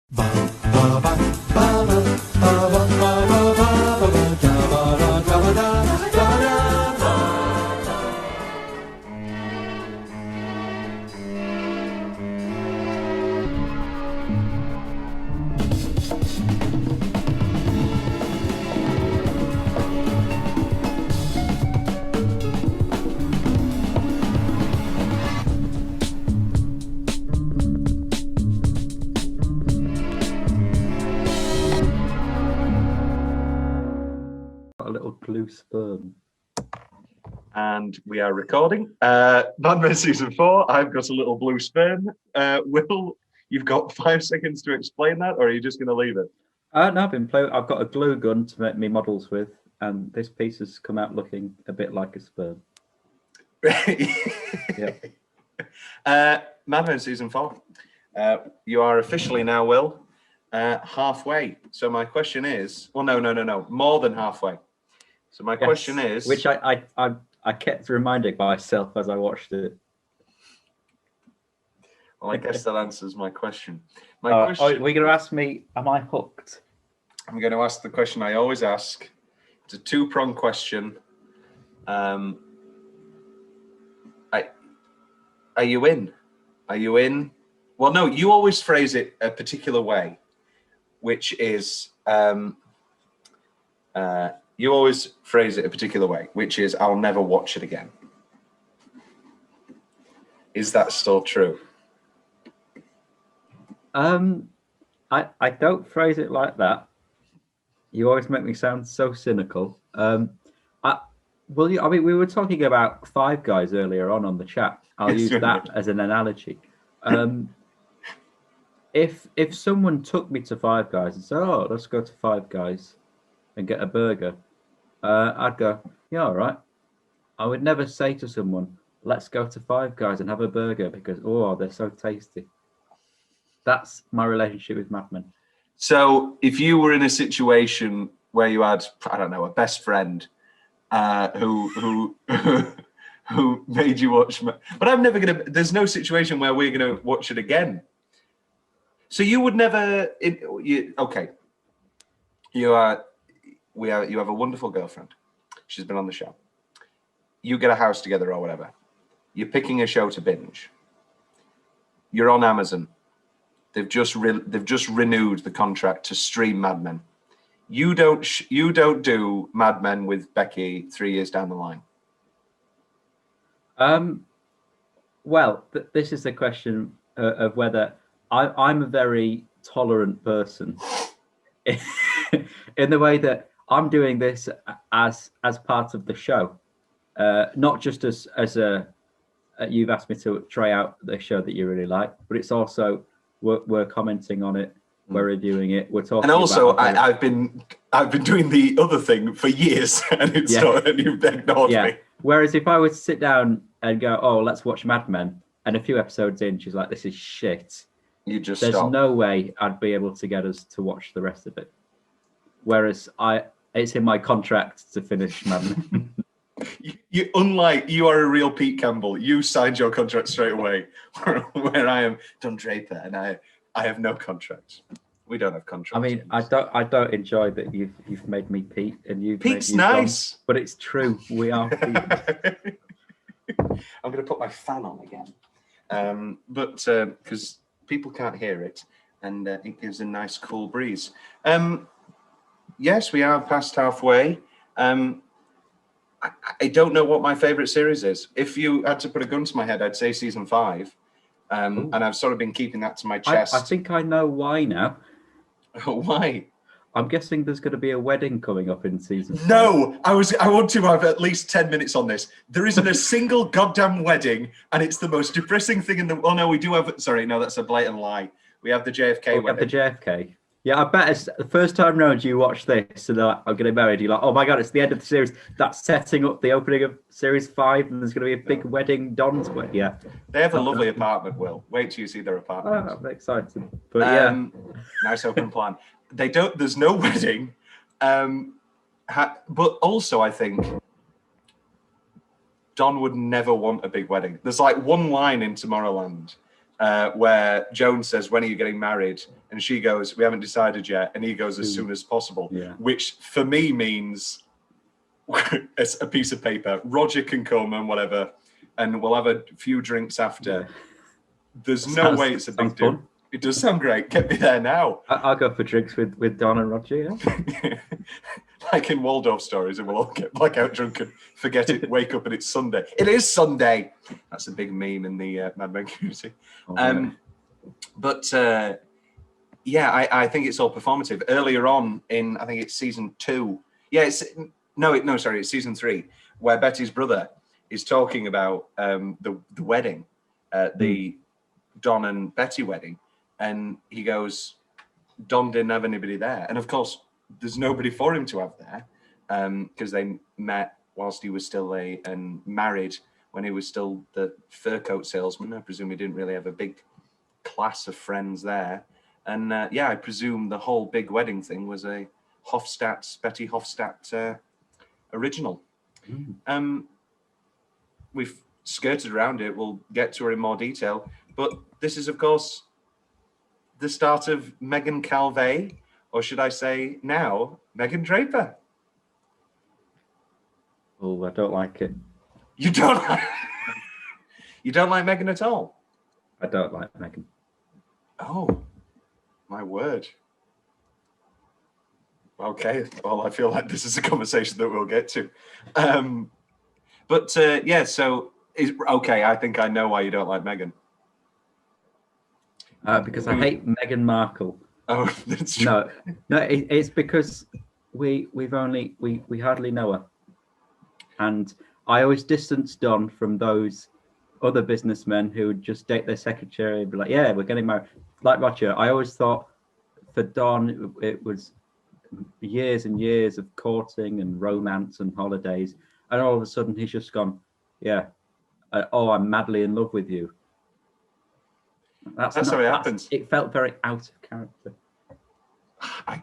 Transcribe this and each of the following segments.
A little blue sperm. And we are recording. Mad Men Season 4, I've got a little blue sperm. Will, you've got 5 seconds to explain that, or are you just going to leave it? No, I've got a glue gun to make me models with, and this piece has come out looking a bit like a sperm. Yep. Mad Men Season 4. You are officially now, Will, halfway. So my question is, well, no, more than halfway. So my question is, which I kept reminding myself as I watched it. Well, I guess that answers my question. Question. We're going to ask me, am I hooked? I'm going to ask the question I always ask. It's a two-pronged question. Are you in? Are you in? Well, no, you always phrase it a particular way, which is you always phrase it a particular way, which is I'll never watch it again. Is that still true? I don't phrase it like that. You always make me sound so cynical. We were talking about Five Guys earlier on the chat. I'll use that as an analogy. If someone took me to Five Guys and said, "Oh, let's go to Five Guys and get a burger," I'd go, "Yeah, all right." I would never say to someone, "Let's go to Five Guys and have a burger," because they're so tasty. That's my relationship with Mad Men. So if you were in a situation where you had, I don't know, a best friend who made you watch, but I'm never gonna. There's no situation where we're gonna watch it again. So you would never. Okay. You have a wonderful girlfriend. She's been on the show. You get a house together or whatever. You're picking a show to binge. You're on Amazon. They've just renewed the contract to stream Mad Men. You don't do Mad Men with Becky 3 years down the line. Well, this is the question of whether I'm a very tolerant person in the way that I'm doing this as part of the show, not just as you've asked me to try out the show that you really like, but it's also we're commenting on it, we're reviewing it, we're talking. And also, about I've been doing the other thing for years, and and you've ignored me. Whereas if I were to sit down and go, "Oh, let's watch Mad Men," and a few episodes in, she's like, "This is shit," there's no way I'd be able to get us to watch the rest of it. Whereas it's in my contract to finish Mad Men. Unlike you are a real Pete Campbell. You signed your contract straight away, where I am Don Draper, and I have no contract. We don't have contracts. I mean, I don't enjoy that you've made me Pete, and Pete's nice, Don, but it's true. We are Pete. I'm going to put my fan on again, but because people can't hear it, and it gives a nice cool breeze. Yes, we are past halfway. I don't know what my favorite series is. If you had to put a gun to my head, I'd say season 5. And I've sort of been keeping that to my chest. I think I know why now. Why? I'm guessing there's going to be a wedding coming up in season 5. No, I want to have at least 10 minutes on this. There isn't a single goddamn wedding, and it's the most depressing thing in the. Oh no, we do have. Sorry, no, that's a blatant lie. We have the JFK wedding. We have the JFK. Yeah, I bet it's the first time round you watch this and I'm getting married, you're like, "Oh my God, it's the end of the series." That's setting up the opening of series 5, and there's going to be a big wedding, Don's wedding. Yeah. They have a lovely apartment, Will. Wait till you see their apartment. Oh, I'm excited. But yeah. Nice open plan. There's no wedding. But also I think Don would never want a big wedding. There's like one line in Tomorrowland where Joan says, "When are you getting married?" And she goes, "We haven't decided yet." And he goes, "As soon as possible." Yeah. Which for me means it's a piece of paper. Roger can come and whatever, and we'll have a few drinks after. Yeah. There's no way it's a big deal. Fun. It does sound great. Get me there now. I'll go for drinks with Don and Roger. Yeah? Like in Waldorf stories, and we'll all get blackout drunk and forget it, wake up and it's Sunday. It is Sunday. That's a big meme in the Mad Men community. But yeah, I think it's all performative. Earlier on in, I think it's season 2. Yeah, it's season 3, where Betty's brother is talking about the wedding, the Don and Betty wedding, and he goes, Don didn't have anybody there, and of course there's nobody for him to have there, because they met whilst he was still and married when he was still the fur coat salesman. I presume he didn't really have a big class of friends there, and yeah, I presume the whole big wedding thing was a Betty Hofstadt original. We've skirted around it. We'll get to her in more detail, but this is, of course, the start of Megan Calvé, or should I say now, Megan Draper. Oh, I don't like it. You don't like You don't like Megan at all? I don't like Megan. Oh, my word. Okay, well, I feel like this is a conversation that we'll get to. But yeah, so, okay, I think I know why you don't like Megan. Because I hate Meghan Markle. Oh, that's true. No, it's because we hardly know her, and I always distance Don from those other businessmen who would just date their secretary and be like, "Yeah, we're getting married." Like Roger, I always thought for Don it was years and years of courting and romance and holidays, and all of a sudden he's just gone, "Yeah, I'm madly in love with you." That's how it happens. It felt very out of character. I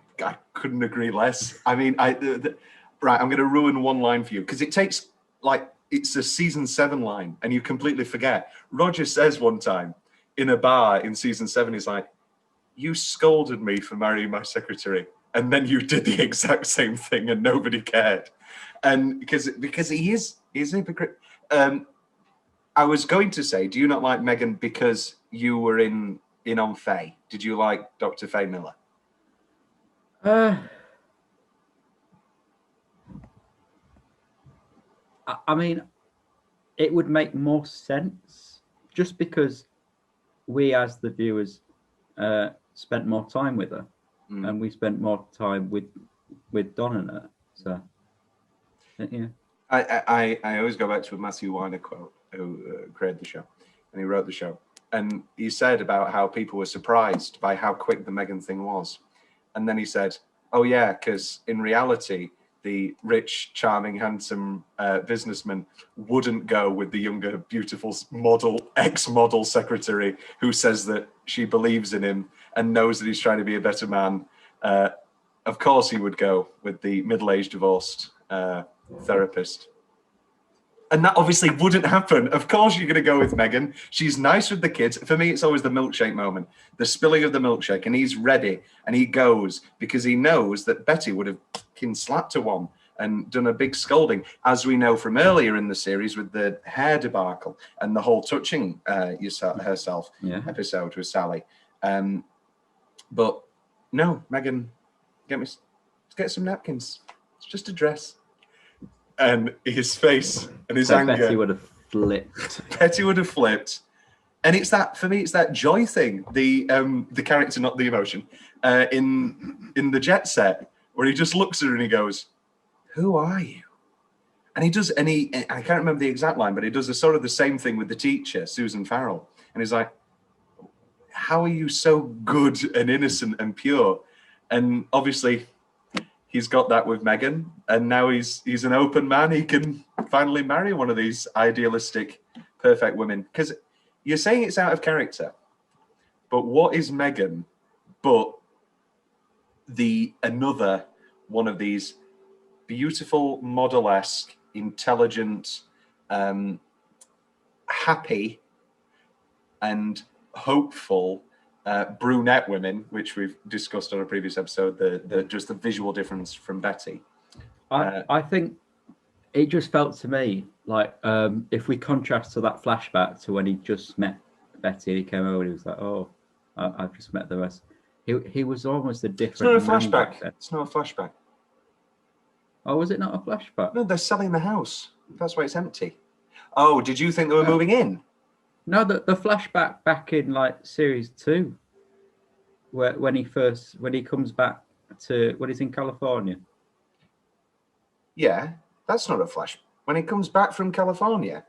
couldn't agree less. I mean, right, I'm going to ruin one line for you, because it takes, like, it's a season 7 line and you completely forget. Roger says one time in a bar in season 7, he's like, "You scolded me for marrying my secretary, and then you did the exact same thing and nobody cared." And because he is a hypocrite. I was going to say, do you not like Megan because you were in on Faye? Did you like Dr. Faye Miller? I mean, it would make more sense just because we, as the viewers, spent more time with her, and we spent more time with Don and her. So, yeah. I always go back to a Matthew Weiner quote, who created the show, and he wrote the show, and he said about how people were surprised by how quick the Megan thing was, and then he said, "Oh yeah, because in reality, the rich, charming, handsome businessman wouldn't go with the younger, beautiful ex-model secretary who says that she believes in him and knows that he's trying to be a better man. Of course he would go with the middle-aged divorced therapist." And that obviously wouldn't happen. Of course you're going to go with Megan. She's nice with the kids. For me, it's always the milkshake moment, the spilling of the milkshake, and he's ready, and he goes because he knows that Betty would have slapped her one and done a big scolding, as we know from earlier in the series with the hair debacle and the whole touching herself episode with Sally. But no, Megan, get some napkins. It's just a dress. And his face and his anger. Betty would have flipped. Betty would have flipped. And it's that, for me, it's that joy thing, the character, not the emotion, in the Jet Set, where he just looks at her and he goes, "Who are you?" And he does, I can't remember the exact line, but he does sort of the same thing with the teacher, Susan Farrell. And he's like, "How are you so good and innocent and pure?" And obviously, he's got that with Megan, and now he's an open man. He can finally marry one of these idealistic, perfect women. Because you're saying it's out of character, but what is Megan but another one of these beautiful, model-esque, intelligent, happy, and hopeful brunette women, which we've discussed on a previous episode, just the visual difference from Betty. I think it just felt to me like if we contrast to that flashback to when he just met Betty and he came over and he was like, oh, I've just met the rest. He was almost a different. It's not a flashback. It's not a flashback. Oh, was it not a flashback? No, they're selling the house. That's why it's empty. Oh, did you think they were moving in? No, the flashback back in like series 2, when he comes back to when he's in California. Yeah, that's not a flash. When he comes back from California.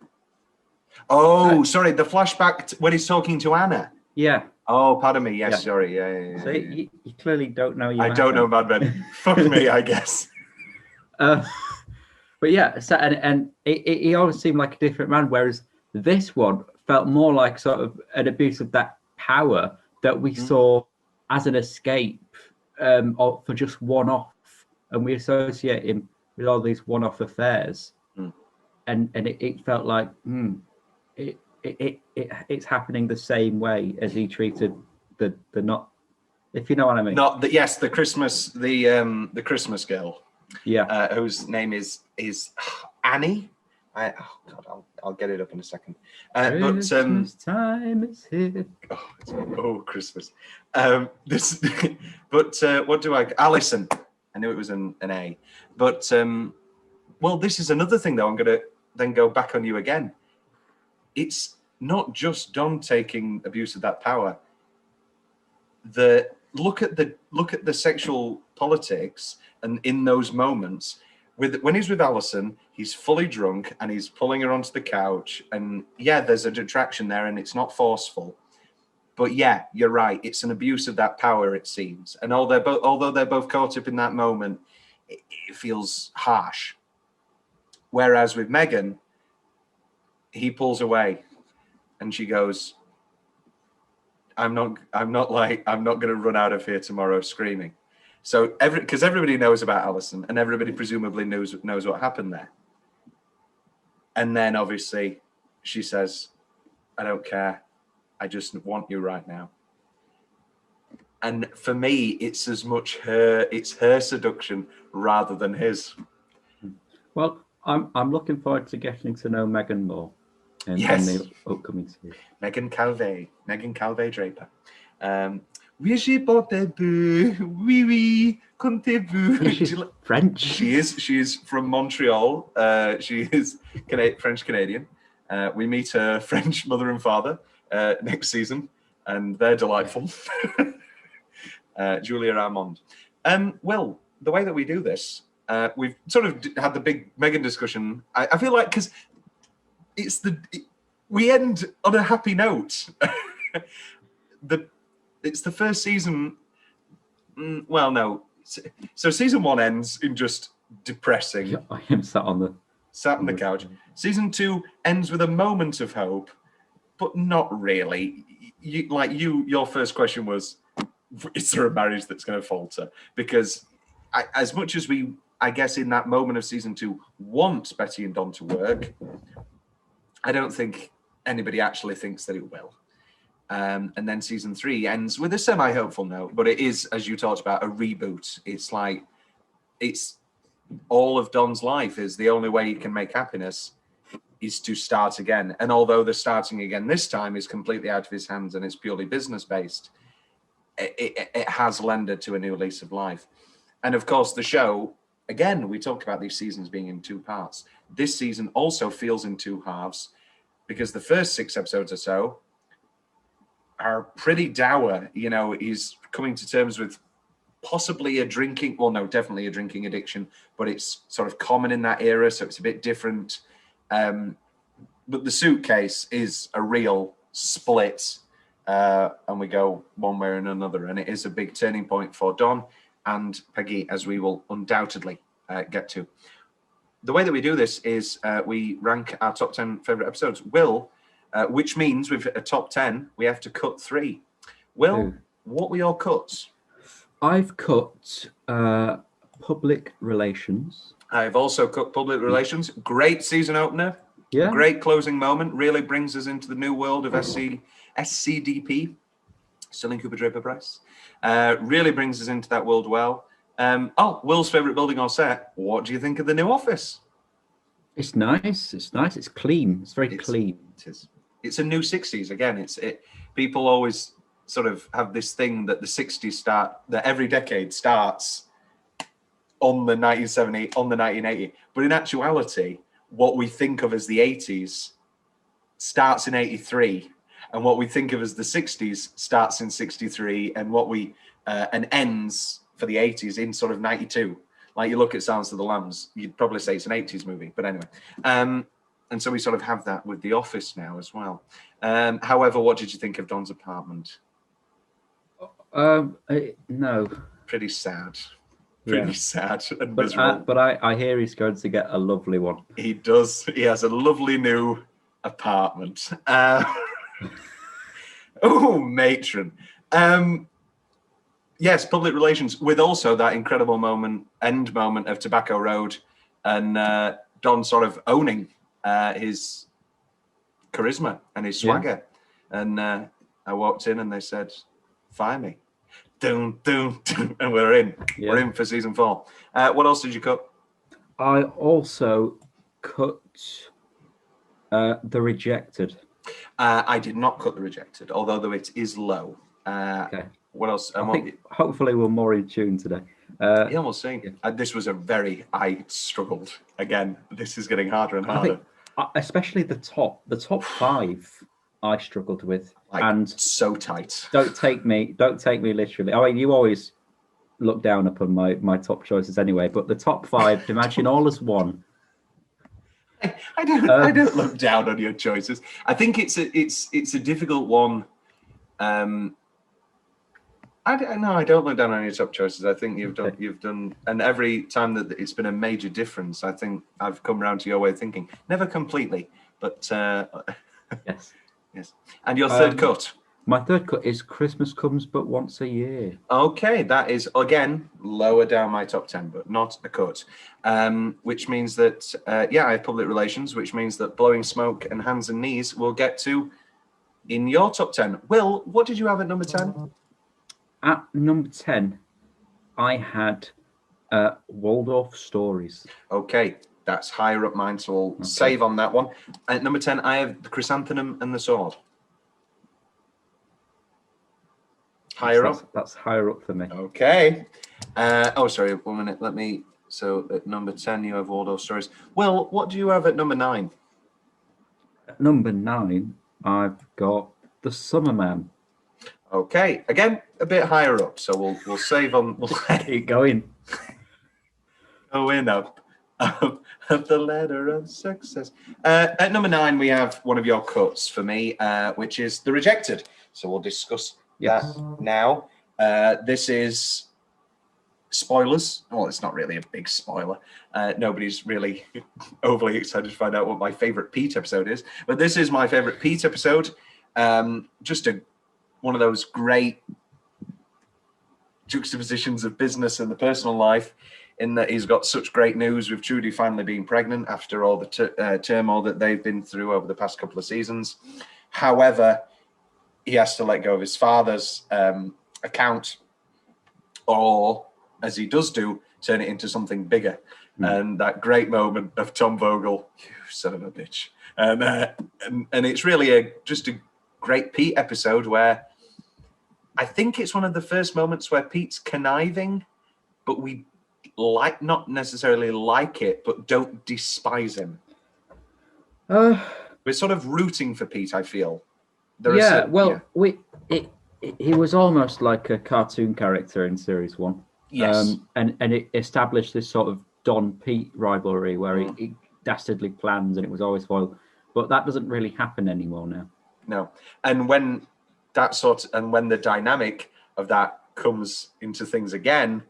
Oh, sorry, the flashback when he's talking to Anna. Yeah. Oh, pardon me. Yes, sorry. Yeah. So you clearly don't know. I don't know Mad Men. Fuck me, I guess. But yeah, so and he always seemed like a different man, whereas this one felt more like sort of an abuse of that power that we saw as an escape or for just one-off, and we associate him with all these one-off affairs, and it felt like it's happening the same way as he treated the not, if you know what I mean. Not the the Christmas girl. Yeah. Whose name is Annie. I'll get it up in a second. Christmas time is here. Christmas. What do Alison. I knew it was an A. But well, this is another thing though. I'm gonna then go back on you again. It's not just Don taking abuse of that power. Look at the sexual politics, and in those moments, when he's with Alison, he's fully drunk and he's pulling her onto the couch, and there's a detraction there, and it's not forceful. But you're right, it's an abuse of that power, it seems. And although they're both caught up in that moment, it feels harsh. Whereas with Megan, he pulls away, and she goes, I'm not going to run out of here tomorrow screaming. So because everybody knows about Alison, and everybody presumably knows what happened there. And then obviously she says, I don't care. I just want you right now. And for me, it's as much her seduction rather than his. Well, I'm looking forward to getting to know Megan more in the upcoming series. Megan Calvé Draper. Oui, j'ai porté peu. Oui, oui, comptez-vous. She's French. She is from Montreal. She is French Canadian. We meet her French mother and father next season, and they're delightful. Julia Armand. Well, the way that we do this, we've sort of had the big Megan discussion. I feel like because we end on a happy note. It's the first season. Well, no. So season 1 ends in just depressing. Yeah, I am sat on the couch. Season 2 ends with a moment of hope, but not really. Your first question was, is there a marriage that's going to falter? Because as much as we, I guess, in that moment of season 2, want Betty and Don to work, I don't think anybody actually thinks that it will. And then season 3 ends with a semi-hopeful note, but it is, as you talked about, a reboot. It's like, it's all of Don's life is the only way he can make happiness is to start again. And although the starting again this time is completely out of his hands and it's purely business-based, it has lended to a new lease of life. And of course, the show, again, we talk about these seasons being in 2 parts. This season also feels in 2 halves because the first 6 episodes or so are pretty dour. You know, he's coming to terms with possibly definitely a drinking addiction, but it's sort of common in that era, so it's a bit different. But the suitcase is a real split, and we go one way or another, and it is a big turning point for Don and Peggy, as we will undoubtedly get to. The way that we do this is we rank our top 10 favourite episodes. Will, which means with a top 10, we have to cut 3. Will, what were your cuts? I've cut public relations. I've also cut public relations. Great season opener. Yeah. Great closing moment. Really brings us into the new world of SC SCDP, Sterling Cooper Draper Press. Really brings us into that world well. Will's favourite building or set. What do you think of the new office? It's nice. It's nice. It's clean. It's very clean. It is. It's a new 60s again. People always sort of have this thing that the 60s that every decade starts on the 1970, on the 1980. But in actuality, what we think of as the 80s starts in 83, and what we think of as the 60s starts in 63, and ends for the 80s in sort of 92. Like you look at Silence of the Lambs, you'd probably say it's an 80s movie, but anyway. And so we sort of have that with The Office now as well. However, what did you think of Don's apartment? No. Pretty sad. Pretty sad and but miserable. But I hear he's going to get a lovely one. He does. He has a lovely new apartment. Matron. Yes, public relations, with also that incredible end moment of Tobacco Road, and Don sort of owning his charisma and his swagger. Yeah. And I walked in and they said, "Fire me." Doom, doom, doom, and we're in. Yeah. We're in for season 4. What else did you cut? I also cut The Rejected. I did not cut The Rejected, although it is low. Okay. What else? I think hopefully we're more in tune today. Yeah, we'll see. Yeah. This was I struggled. Again, this is getting harder and harder. Especially the top 5 I struggled with. And so tight. Don't take me literally. I mean, you always look down upon my top choices anyway, but the top 5, imagine all as one. I don't look down on your choices. I think it's a difficult one. I don't look down on your top choices. I think you've done, and every time that it's been a major difference, I think I've come around to your way of thinking. Never completely, but yes. Yes. And your third cut? My third cut is Christmas Comes But Once a Year. Okay, that is, again, lower down my top 10, but not a cut. Which means that, I have public relations, which means that Blowing Smoke and Hands and Knees will get to in your top 10. Will, what did you have at number 10? At number 10, I had Waldorf Stories. Okay, that's higher up mine, so we'll save on that one. At number 10, I have The Chrysanthemum and the Sword. Higher up? That's higher up for me. Okay. Sorry, 1 minute. So at number 10, you have Waldorf Stories. Well, what do you have at number 9? At number 9, I've got The Summer Man. Okay, again, a bit higher up, so we'll save on. We'll keep going. Going up the ladder of success. At number 9, we have one of your cuts for me, which is The Rejected. So we'll discuss that now. This is spoilers. Well, it's not really a big spoiler. Nobody's really overly excited to find out what my favorite Pete episode is, but this is my favorite Pete episode. Just one of those great juxtapositions of business and the personal life, in that he's got such great news with Trudy finally being pregnant after all the turmoil that they've been through over the past couple of seasons. However, he has to let go of his father's account, or, as he does do, turn it into something bigger. And that great moment of Tom Vogel, "You son of a bitch." And it's really just a great Pete episode where I think it's one of the first moments where Pete's conniving, but we not necessarily like it, but don't despise him. We're sort of rooting for Pete, I feel. He was almost like a cartoon character in series 1. Yes. And it established this sort of Don-Pete rivalry where he dastardly plans and it was always foiled. But that doesn't really happen anymore now. No. And when the dynamic of that comes into things again,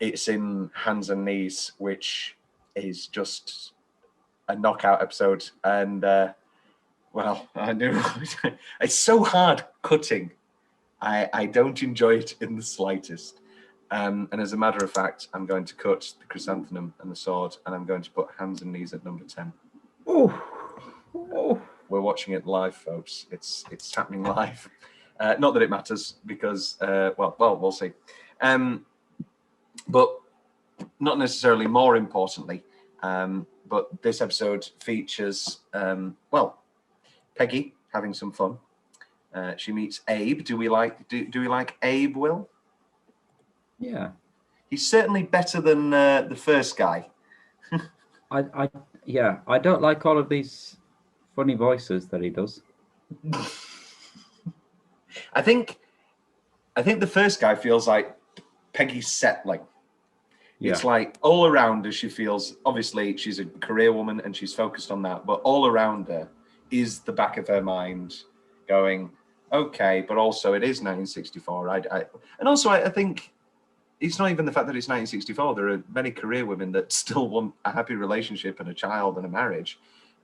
it's in Hands and Knees, which is just a knockout episode. And I knew it's so hard cutting. I don't enjoy it in the slightest. And as a matter of fact, I'm going to cut The Chrysanthemum and the Sword, and I'm going to put Hands and Knees at number 10. Oh. we're watching it live, folks. It's happening live. Not that it matters because, well, we'll see. But not necessarily more importantly, but this episode features, well, Peggy having some fun. She meets Abe. Do we like Abe, Will? Yeah. He's certainly better than the first guy. I don't like all of these funny voices that he does. I think the first guy feels like Peggy's settling. Yeah. It's like all around her, she feels, obviously she's a career woman and she's focused on that, but all around her is the back of her mind going, okay, but also it is 1964. And also I think it's not even the fact that it's 1964. There are many career women that still want a happy relationship and a child and a marriage.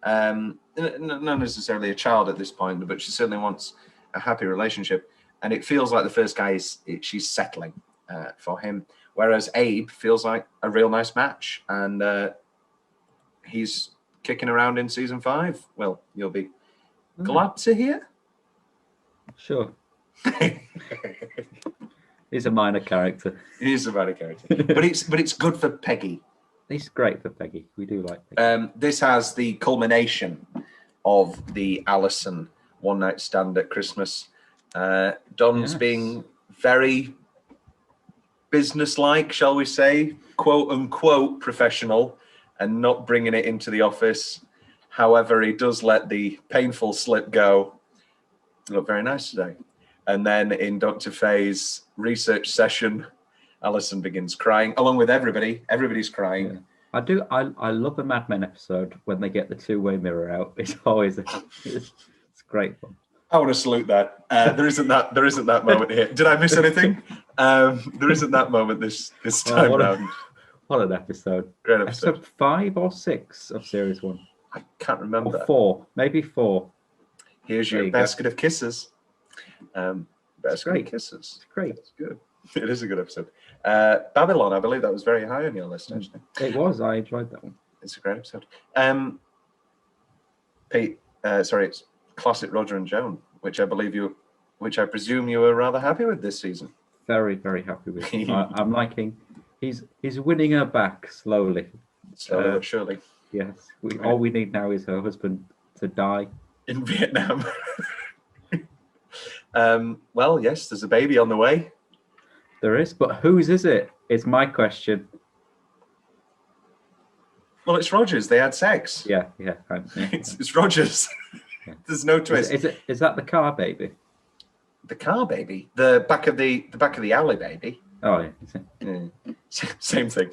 Not necessarily a child at this point, but she certainly wants a happy relationship. And it feels like the first guy she's settling for him. Whereas Abe feels like a real nice match. And he's kicking around in season 5. Well, you'll be glad to hear. Sure. He's a minor character. He is a minor character. but it's good for Peggy. He's great for Peggy. We do like Peggy. This has the culmination of the Alison one-night stand at Christmas. Don's being very business-like, shall we say, quote-unquote professional, and not bringing it into the office. However, he does let the painful slip go. You look very nice today. And then in Dr. Faye's research session, Alison begins crying, along with everybody. Everybody's crying. Yeah. I love a Mad Men episode when they get the two-way mirror out. It's always it's great fun. I want to salute that. There isn't that moment here. Did I miss anything? There isn't that moment this time round. What an episode! Great episode. Episode 5 or 6 of series 1. I can't remember. Or 4, maybe 4. Here's your basket of kisses. Basket of kisses. It's great. It's good. It is a good episode. Babylon, I believe that was very high on your list, actually. It was. I enjoyed that one. It's a great episode. Pete, it's classic Roger and Joan, which I presume you were rather happy with this season. Very, very happy with. I'm liking. He's winning her back slowly. Slowly but surely. Yes. All we need now is her husband to die in Vietnam. Well, yes, there's a baby on the way. There is, but whose is it? Is my question. Well, it's Rogers. They had sex. Yeah. It's Rogers. Yeah. There's no twist. Is that the car baby? The car baby? The back of the alley baby. Oh yeah. Same thing.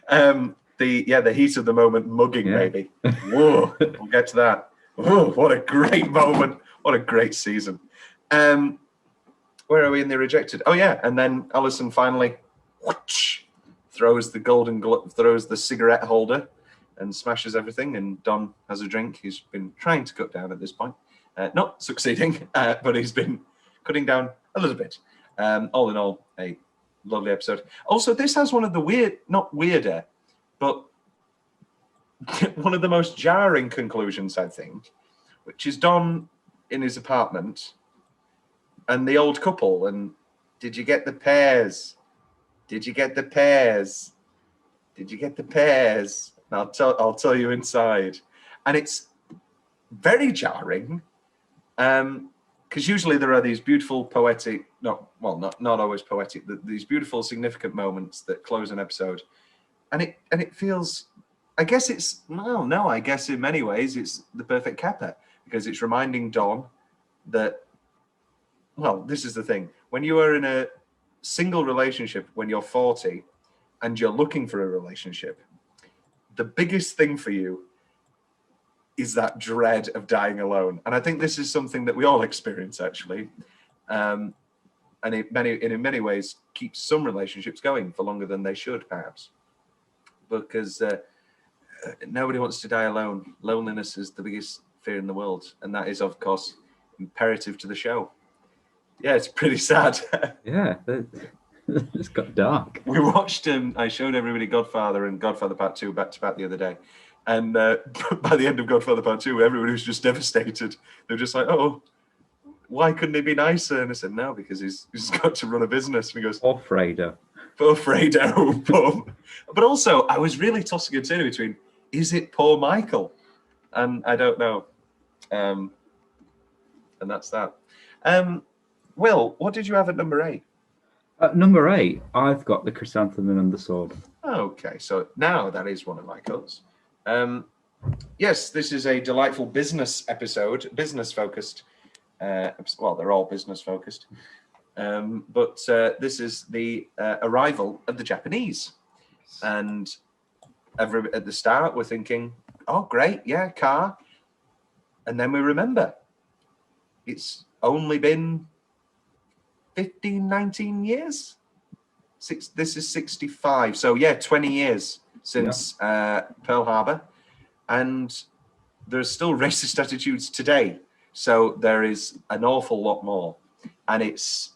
The heat of the moment mugging baby. Whoa, we'll get to that. Whoa, what a great moment. What a great season. Where are we in the rejected? Oh yeah, and then Alison finally throws the cigarette holder and smashes everything, and Don has a drink. He's been trying to cut down at this point. Not succeeding, but he's been cutting down a little bit. All in all, a lovely episode. Also, this has one of the not weirder, but one of the most jarring conclusions, I think, which is Don in his apartment and the old couple. And did you get the pears? Did you get the pears? Did you get the pears? And I'll tell you inside. And it's very jarring. Because usually there are these beautiful poetic, not always poetic, these beautiful significant moments that close an episode, and it feels, I guess I guess in many ways it's the perfect capper, because it's reminding Don that, well, this is the thing, when you are in a single relationship when you're 40 and you're looking for a relationship, the biggest thing for you is that dread of dying alone. And I think this is something that we all experience, actually. And in many ways keeps some relationships going for longer than they should, perhaps. Because nobody wants to die alone. Loneliness is the biggest fear in the world. And that is, of course, imperative to the show. Yeah, it's pretty sad. Yeah, it's got dark. We watched I showed everybody Godfather and Godfather Part 2 back to back the other day. And by the end of Godfather Part 2, everybody was just devastated. They were just like, oh, why couldn't he be nicer? And I said, no, because he's got to run a business. And he goes, Or Fredo. poor Fredo. But also, I was really tossing a turn between, is it poor Michael? And I don't know. And that's that. Will, what did you have at number 8? At number 8, I've got the chrysanthemum and the sword. Okay, so now that is one of my colours. Yes, this is a delightful business episode, business-focused. Well, they're all business-focused. But this is the arrival of the Japanese. And at the start, we're thinking, oh, great, yeah, car. And then we remember, it's only been 15, 19 years? This is 65. So, yeah, 20 years since Pearl Harbor. And there's still racist attitudes today. So there is an awful lot more. And it's,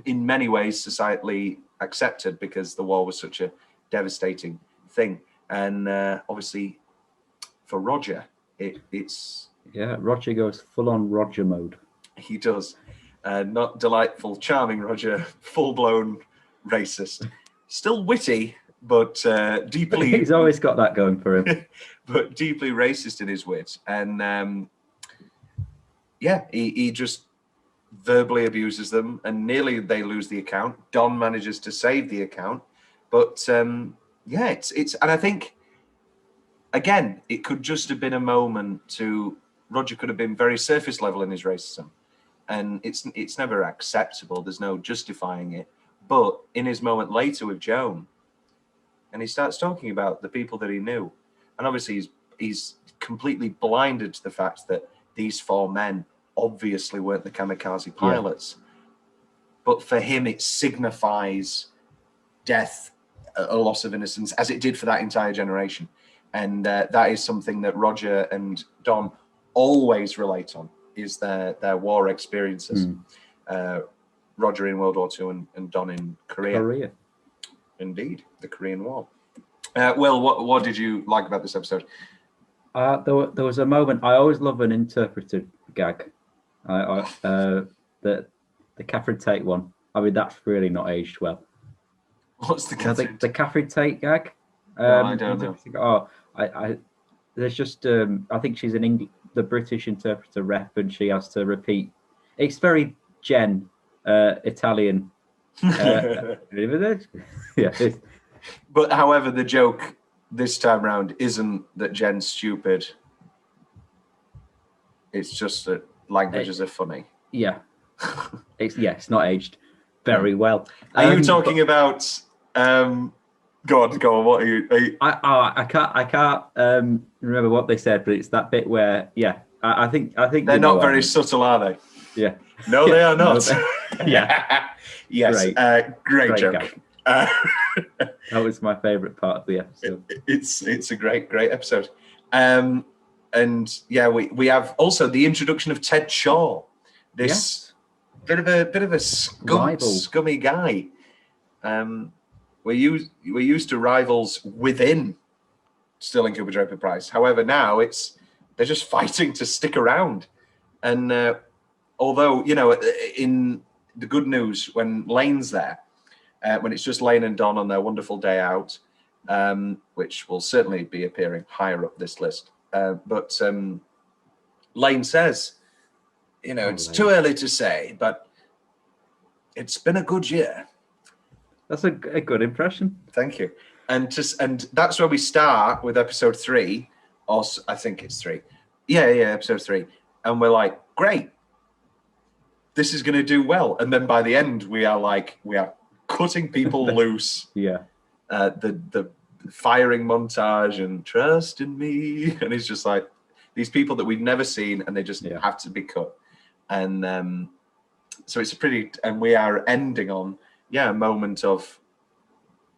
in many ways, societally accepted because the war was such a devastating thing. And obviously, for Roger, it's... Yeah, Roger goes full-on Roger mode. He does. Not delightful, charming Roger, full-blown racist. Still witty, but deeply... He's always got that going for him. But deeply racist in his wit. And, yeah, he just verbally abuses them, and nearly they lose the account. Don manages to save the account. But, yeah, it's... And I think, again, it could just have been a moment to... Roger could have been very surface level in his racism. And it's never acceptable. There's no justifying it. But in his moment later with Joan, and he starts talking about the people that he knew. And obviously he's completely blinded to the fact that these 4 men obviously weren't the kamikaze pilots. Yeah. But for him, it signifies death, a loss of innocence, as it did for that entire generation. And that is something that Roger and Don always relate on, is their war experiences. Roger in World War II and Don in Korea. Indeed, the Korean War. Will, what did you like about this episode? There was a moment. I always love an interpreted gag. The Catherine Tate one. I mean, that's really not aged well. What's the Catherine? The Catherine Tate gag. No, I don't know. Oh, there's just. I think she's the British interpreter rep, and she has to repeat. It's very Jen, Italian. Yeah. But however, the joke this time round isn't that Jen's stupid. It's just that languages are funny. Yeah. It's not aged very well. Are you talking about? Go on. What are you? I can't remember what they said, but it's that bit where I think they're not very subtle, are they? Yeah. No, they are not. Yeah. Yes. Great joke. That was my favourite part of the episode. It's a great episode. And yeah, we have also the introduction of Ted Shaw. This bit of a scummy guy. We're used to rivals within Sterling Cooper Draper Price. However, now they're just fighting to stick around. And although, in the good news, when Lane's there, when it's just Lane and Don on their wonderful day out, which will certainly be appearing higher up this list. But Lane says, it's too early to say, but it's been a good year. That's a good impression. Thank you. And that's where we start with episode 3, or I think it's 3. Yeah, episode 3. And we're like, great. This is going to do well. And then by the end, we are cutting people loose. Yeah. The firing montage and trust in me. And it's just like these people that we've never seen, and they just have to be cut. And so it's and we are ending on, a moment of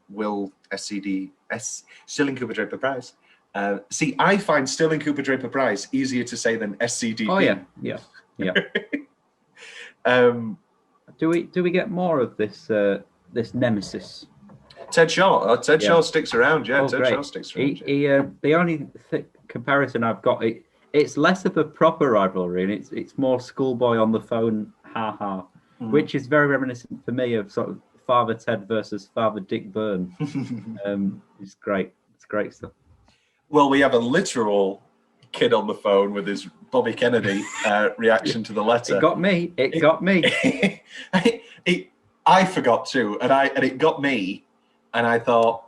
will Sterling Cooper Draper Price. See, I find Sterling Cooper Draper Price easier to say than SCDP. Oh yeah. Do we get more of this nemesis? Ted Shaw. Ted Yeah. Shaw sticks around. Yeah, Ted great. Shaw sticks around. The only comparison I've got, it's less of a proper rivalry, and it's more schoolboy on the phone, ha ha, which is very reminiscent for me of sort of Father Ted versus Father Dick Byrne. It's great. It's great stuff. Well, we have a literal kid on the phone with his Bobby Kennedy reaction to the letter. It got me. It got me. I forgot too, and it got me, and I thought,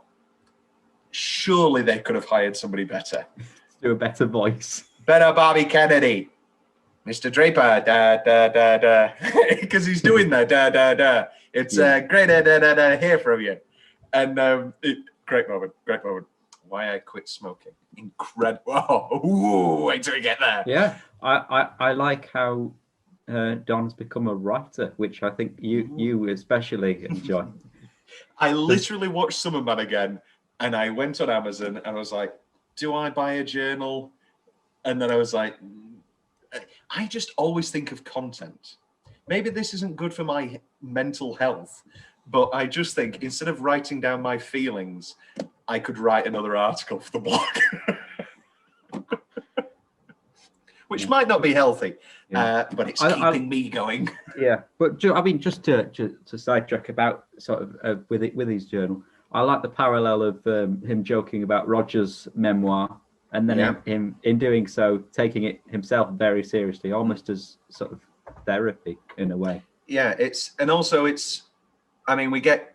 surely they could have hired somebody better. Do a better voice. Better Bobby Kennedy. Mr. Draper, da da da da, because he's doing that da da da. It's great da da da da hear from you, and great moment. Why I quit smoking? Incredible! Oh, wait till we get there. Yeah, I like how Don's become a writer, which I think you especially enjoy. I literally watched Summerman again, and I went on Amazon and I was like, do I buy a journal? And then I was like, I just always think of content. Maybe this isn't good for my mental health, but I just think instead of writing down my feelings, I could write another article for the blog. Which might not be healthy, but it's keeping me going. Yeah, but I mean, just to sidetrack about sort of with his journal, I like the parallel of him joking about Roger's memoir, and then him in doing so taking it himself very seriously, almost as sort of therapy in a way. Yeah, I mean, we get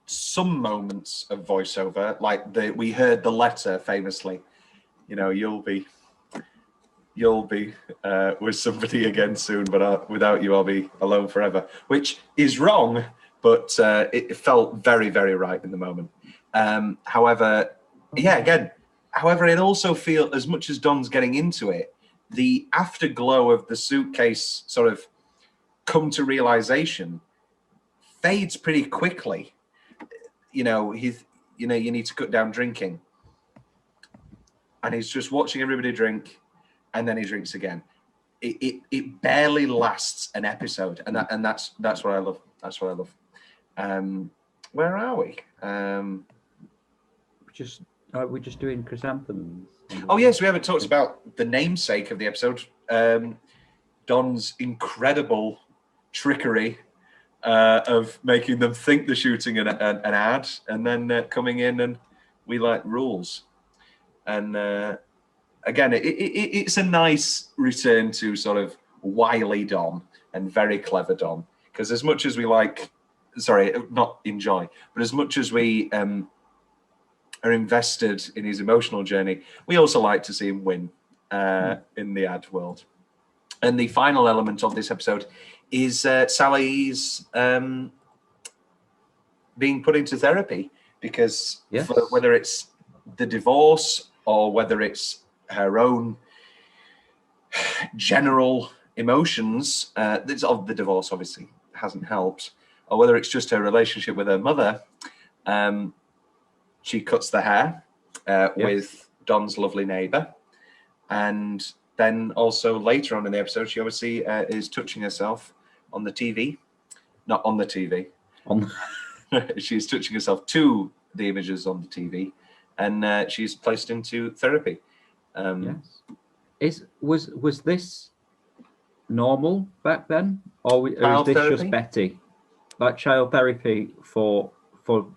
some moments of voiceover, like we heard the letter famously. You know, you'll be with somebody again soon, but without you, I'll be alone forever, which is wrong, but it felt very, very right in the moment. However, it also feels, as much as Don's getting into it, the afterglow of the suitcase sort of come to realization fades pretty quickly. You know, you need to cut down drinking. And he's just watching everybody drink, and then he drinks again. It barely lasts an episode, and that's what I love. That's what I love. Where are we? We're just doing chrysanthemums. Oh yes, we haven't talked about the namesake of the episode. Don's incredible trickery of making them think they're shooting an ad, and then coming in and we like rules. And again, it's a nice return to sort of wily Don and very clever Don. Because as much as we not enjoy, but as much as we are invested in his emotional journey, we also like to see him win in the ad world. And the final element of this episode is Sally's being put into therapy, because whether it's the divorce or whether it's her own general emotions, of the divorce obviously hasn't helped, or whether it's just her relationship with her mother, she cuts the hair with Don's lovely neighbour. And then also later on in the episode, she obviously is touching herself on the TV. Not on the TV. She's touching herself to the images on the TV. And she's placed into therapy. Was this normal back then? Or is this therapy? Just Betty? Like child therapy for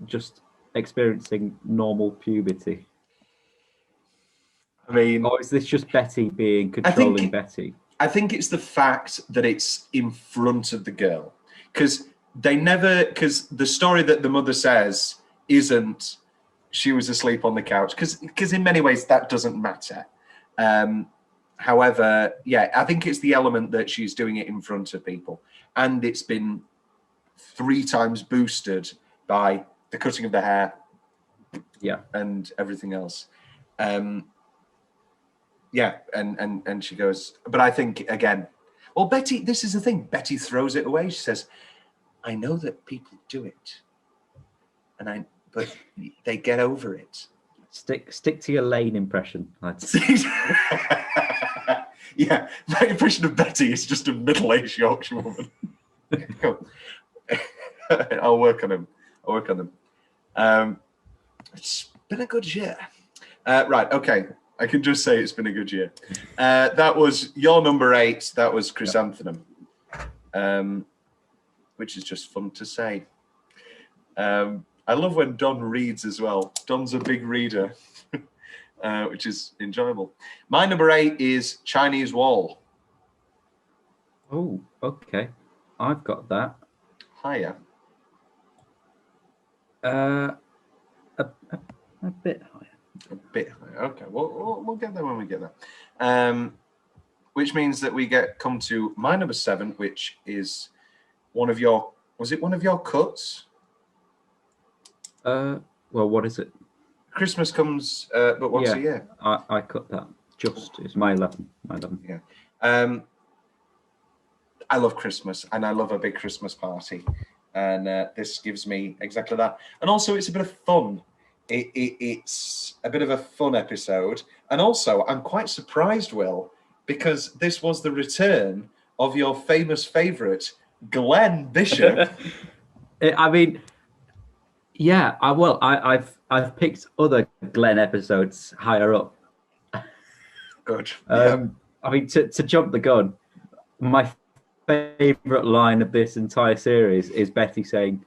just experiencing normal puberty? I mean, or is this just Betty being controlling Betty? I think it's the fact that it's in front of the girl, because the story that the mother says isn't she was asleep on the couch, because in many ways that doesn't matter. However, I think it's the element that she's doing it in front of people, and it's been 3 times boosted by the cutting of the hair, and everything else. And she goes, but I think again, well, Betty, this is the thing. Betty throws it away. She says, "I know that people do it, but they get over it." Stick to your Lane impression. Yeah, my impression of Betty is just a middle-aged Yorkshire woman. I'll work on them. It's been a good year. Right, okay. I can just say it's been a good year. That was your number 8. That was Chrysanthemum, which is just fun to say. I love when Don reads as well. Don's a big reader, which is enjoyable. My number 8 is Chinese Wall. Oh, okay. I've got that. Higher. A bit higher. A bit higher. Okay, we'll get there when we get there. Which means that we come to my number 7, which is one of your. Was it one of your cuts? Well, what is it? Christmas comes, but once a year. I cut that. It's my 11. Yeah. I love Christmas, and I love a big Christmas party, and this gives me exactly that. And also, it's a bit of fun. It's a bit of a fun episode, and also, I'm quite surprised, Will, because this was the return of your famous favourite, Glenn Bishop. I mean, yeah. I've picked other Glenn episodes higher up. Good. I mean, to jump the gun, my favourite line of this entire series is Betty saying,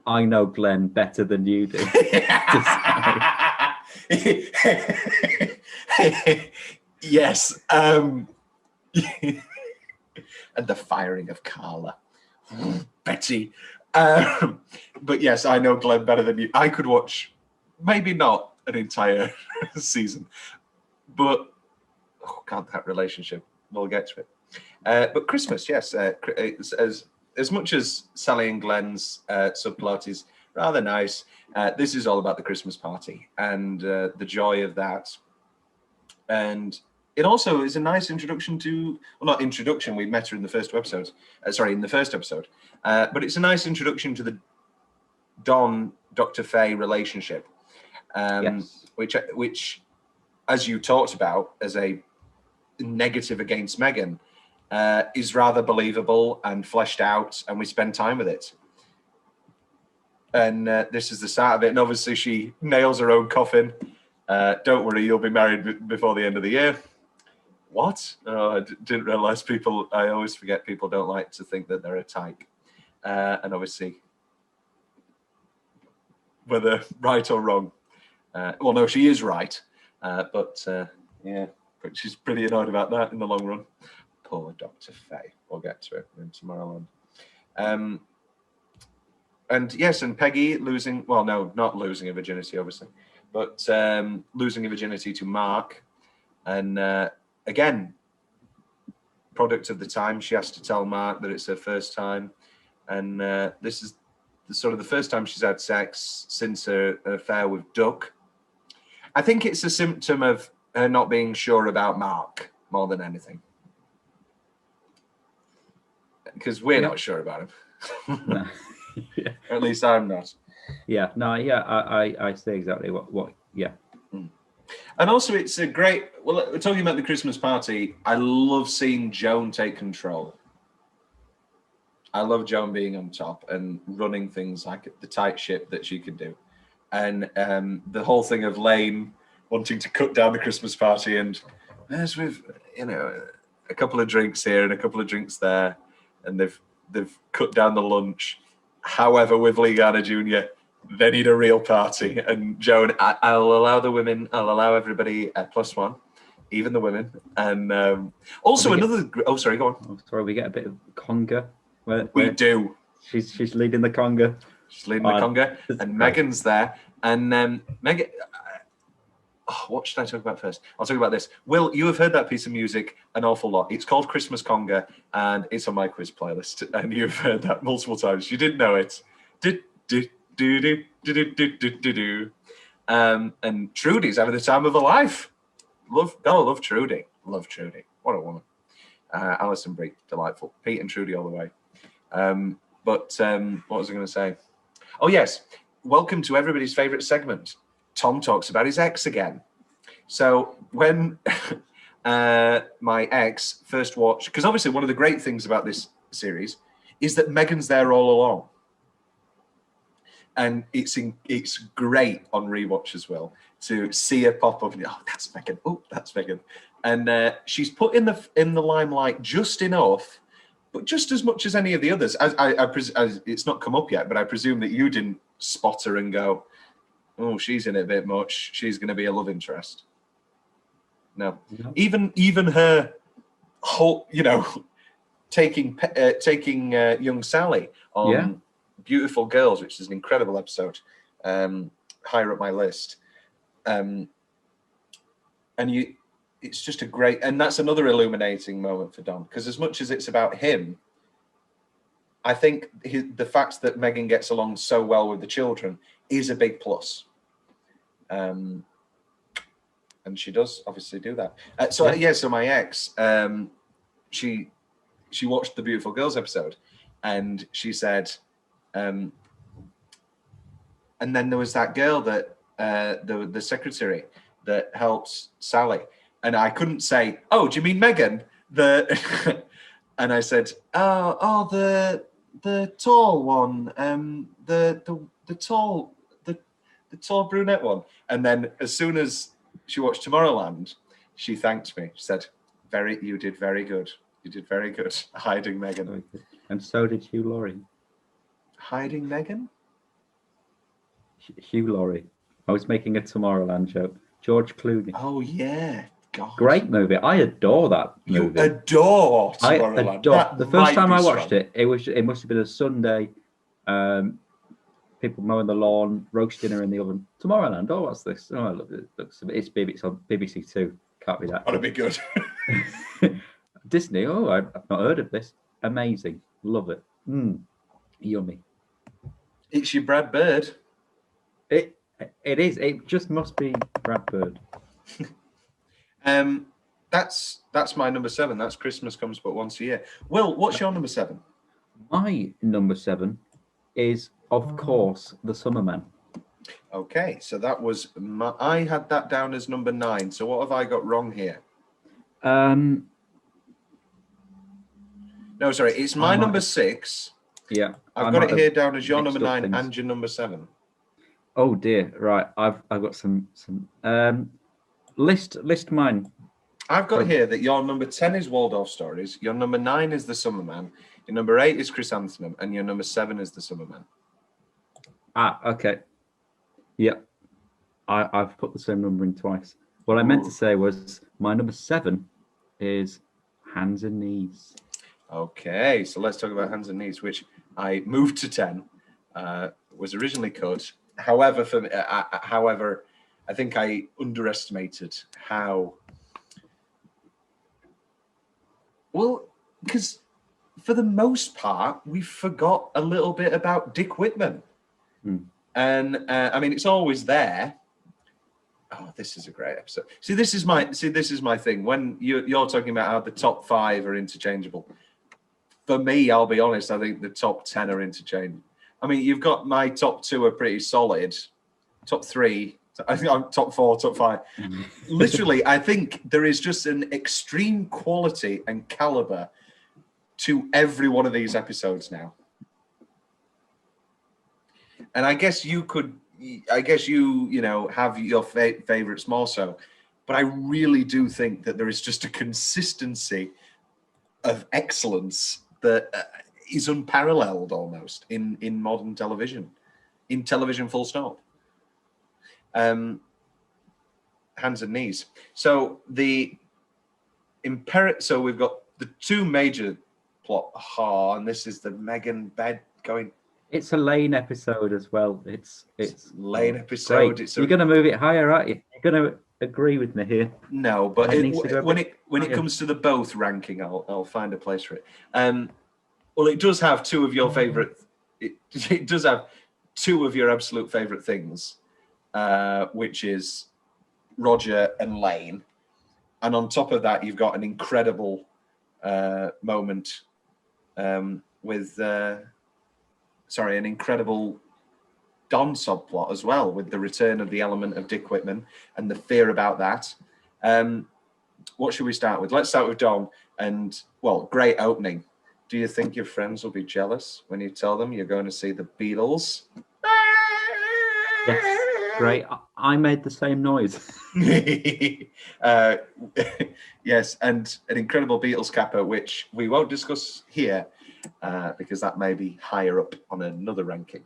"I know Glenn better than you do." Yes. And the firing of Carla. Betty. But yes, I know Glenn better than you. I could watch, maybe not an entire season, but oh God, that relationship. We'll get to it. But Christmas, yes. As much as Sally and Glenn's subplot is rather nice, this is all about the Christmas party and the joy of that. And it also is a nice introduction to, well, not introduction, we met her in the first episode. In the first episode. But it's a nice introduction to the Dr. Faye relationship, which, as you talked about, as a negative against Meghan, is rather believable and fleshed out, and we spend time with it. And this is the start of it. And obviously, she nails her own coffin. Don't worry, you'll be married before the end of the year. What? Oh, I didn't realize people. I always forget people don't like to think that they're a tyke. And obviously, whether right or wrong. Well, no, she is right. But she's pretty annoyed about that in the long run. Poor Dr. Faye. We'll get to it in Tomorrowland. And yes, and Peggy losing, well, no, not losing her virginity, obviously, but losing her virginity to Mark. And again, product of the time, she has to tell Mark that it's her first time. And this is the first time she's had sex since her affair with Duck. I think it's a symptom of her not being sure about Mark more than anything. Because we're not sure about him. No. Yeah. Or at least I'm not. Yeah, no, yeah, I say exactly what yeah. And also it's a great, well, we're talking about the Christmas party. I love seeing Joan take control. I love Joan being on top and running things like the tight ship that she can do. And the whole thing of Lane wanting to cut down the Christmas party, and as with, a couple of drinks here and a couple of drinks there, and they've cut down the lunch. However, with Lee Garner Jr., they need a real party. And Joan, I'll allow the women, I'll allow everybody a +1, even the women. And also oh, sorry, go on. Oh, sorry, we get a bit of conga. We do. She's leading the conga. She's leading the conga, and Megan's there. And Megan, what should I talk about first? I'll talk about this. Will, you have heard that piece of music an awful lot. It's called Christmas Conga, and it's on my quiz playlist. And you've heard that multiple times. You didn't know it. And Trudy's having the time of her life. Love Trudy. Love Trudy. What a woman. Alison Brie, delightful. Pete and Trudy all the way. What was I going to say? Oh, yes. Welcome to everybody's favourite segment. Tom talks about his ex again. So when my ex first watched, because obviously one of the great things about this series is that Megan's there all along. And it's great on rewatch as well to see her pop up and that's Megan. Oh, that's Megan. And she's put in the limelight just enough, but just as much as any of the others. As it's not come up yet, but I presume that you didn't spot her and go, "Oh, she's in it a bit much. She's going to be a love interest." No, even her whole, taking young Sally on Beautiful Girls, which is an incredible episode, higher up my list, and it's just a great, and that's another illuminating moment for Don, because as much as it's about him, I think the fact that Megan gets along so well with the children is a big plus. And she does obviously do that. So my ex, she watched the Beautiful Girls episode, and she said, and then there was that girl that the secretary that helps Sally, and I couldn't say, "Oh, do you mean Megan?" And I said, "Oh, the tall one, the tall brunette one." And then as soon as she watched Tomorrowland, she thanked me. She said, "You did very good. You did very good hiding Megan." And so did Hugh Laurie. Hiding Megan? Hugh Laurie. I was making a Tomorrowland joke. George Clooney. Oh, yeah. God. Great movie. I adore that movie. You adore Tomorrowland. I adore. The first time I watched it, it must have been a Sunday. People mowing the lawn, roast dinner in the oven. Tomorrowland. Oh, what's this? Oh, look, it's on BBC Two. Can't be that. That'd be good. Disney. Oh, I've not heard of this. Amazing. Love it. Yummy. It's your Brad Bird. It is. It just must be Brad Bird. That's my number 7. That's Christmas Comes But Once a Year. Will, what's your number 7? My number 7 is, of course, The Summer Man. Okay, so that was I had that down as number 9. So what have I got wrong here? No, sorry, it's my number 6. Yeah, I've got it here down as your number 9 and your number 7. Oh dear, right. I've got some list mine. I've got here that your number 10 is Waldorf Stories, your number 9 is The Summer Man, your number 8 is Chrysanthemum, and your number 7 is The Summer Man. Okay. Yeah. I've put the same number in twice. What I meant to say was my number 7 is Hands and Knees. Okay, so let's talk about Hands and Knees, which I moved to 10. Was originally cut. However, I think I underestimated how well, because for the most part we forgot a little bit about Dick Whitman, and I mean it's always there. Oh, this is a great episode. See, this is my thing. When you're talking about how the top 5 are interchangeable, for me, I'll be honest, I think the top 10 are interchangeable. I mean, you've got my top 2 are pretty solid. Top 3, I think I'm top 4, top 5. Literally, I think there is just an extreme quality and caliber to every one of these episodes now. And I guess you have your favorites more so, but I really do think that there is just a consistency of excellence that is unparalleled almost in modern television, in television full stop. Hands and Knees. So so we've got the 2 major plot, and this is the Megan bed going. It's a Lane episode as well. It's Lane episode. You're going to move it higher, aren't you? You're going to agree with me here. No, but when it comes to the both ranking, I'll find a place for it. Well, it does have 2 of your favorite. It does have 2 of your absolute favorite things, which is Roger and Lane, and on top of that, you've got an incredible moment with. An incredible Don subplot as well, with the return of the element of Dick Whitman and the fear about that. What should we start with? Let's start with Don. And, well, great opening. Do you think your friends will be jealous when you tell them you're going to see the Beatles? Yes, great. I made the same noise. Yes, and an incredible Beatles capper, which we won't discuss here because that may be higher up on another ranking,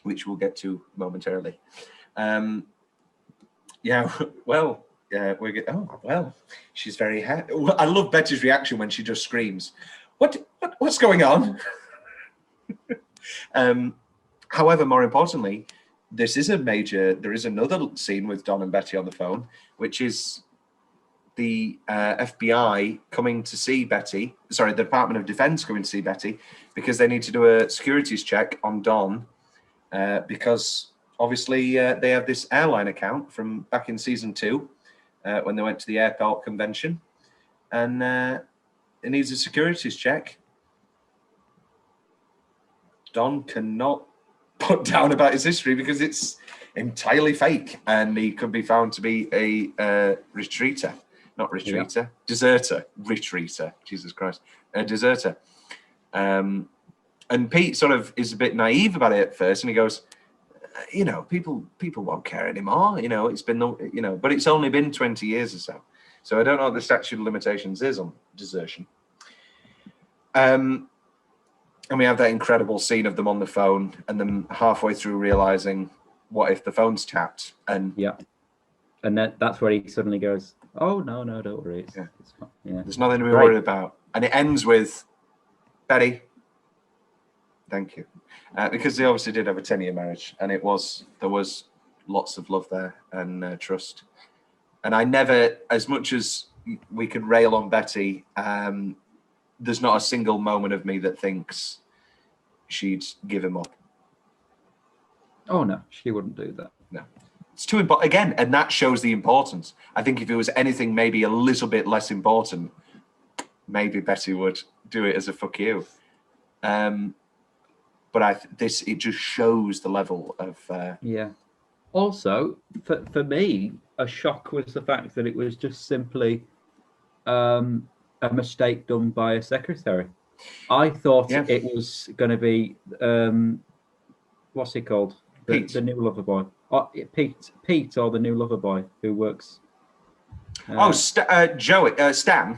which we'll get to momentarily. Yeah, well, she's very happy. I love Betty's reaction when she just screams, what's going on? However, more importantly, there is another scene with Don and Betty on the phone, which is the FBI coming to see Betty, the Department of Defense coming to see Betty, because they need to do a securities check on Don, because obviously they have this airline account from back in season 2, when they went to the airport convention, and it needs a securities check. Don cannot put down about his history because it's entirely fake, and he could be found to be a deserter. Jesus Christ, a deserter. And Pete sort of is a bit naive about it at first, and he goes, people won't care anymore. It's been but it's only been 20 years or so. So I don't know what the statute of limitations is on desertion. And we have that incredible scene of them on the phone, and them halfway through realizing, what if the phone's tapped? And and that's where he suddenly goes, oh no, don't worry, it's fine. There's nothing to be worried about. And it ends with, Betty, thank you, because they obviously did have a 10-year marriage, and there was lots of love there and trust. And I never, as much as we can rail on Betty, there's not a single moment of me that thinks she'd give him up. Oh no, she wouldn't do that. No, it's too important again, and that shows the importance. I think if it was anything maybe a little bit less important, maybe Betty would do it as a fuck you. But it just shows the level of Also, for me, a shock was the fact that it was just simply a mistake done by a secretary. I thought it was going to be what's he called? Pete. The new lover boy. Pete, or the new lover boy who works. Stan.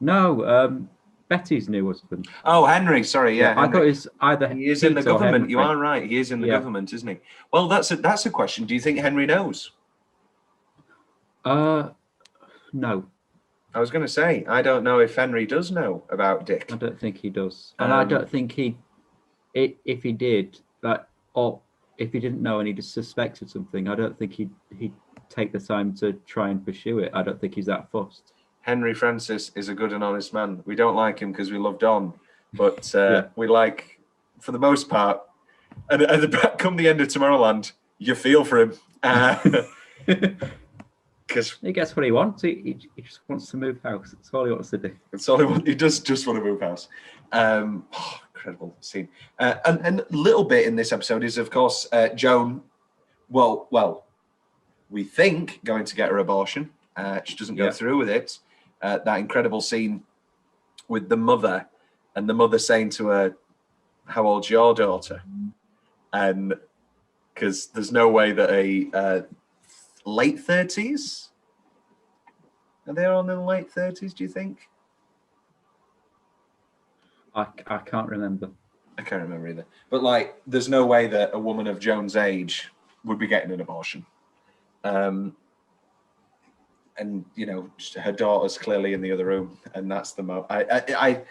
No, Betty's new husband. Oh, Henry. Sorry, I thought it was either. He is in the government. You are right. He is in the government, isn't he? Well, that's a question. Do you think Henry knows? No. I was going to say, I don't know if Henry does know about Dick. I don't think he does, and I don't think if he did, or if he didn't know and he just suspected something, I don't think he'd take the time to try and pursue it. I don't think he's that fussed. Henry Francis is a good and honest man. We don't like him because we love Don, but we like, for the most part, and come the end of Tomorrowland, you feel for him. Because he gets what he wants. He just wants to move house. That's all he wants to do. That's all he wants. He does just want to move house. Incredible scene. And a little bit in this episode is, of course, Joan. Well, we think going to get her abortion. She doesn't go through with it. That incredible scene with the mother, and the mother saying to her, "How old's your daughter?" And because there's no way that a late 30s? Are they all in the late 30s, do you think? I can't remember. I can't remember either. But, there's no way that a woman of Joan's age would be getting an abortion. And, her daughter's clearly in the other room, and that's the moment. I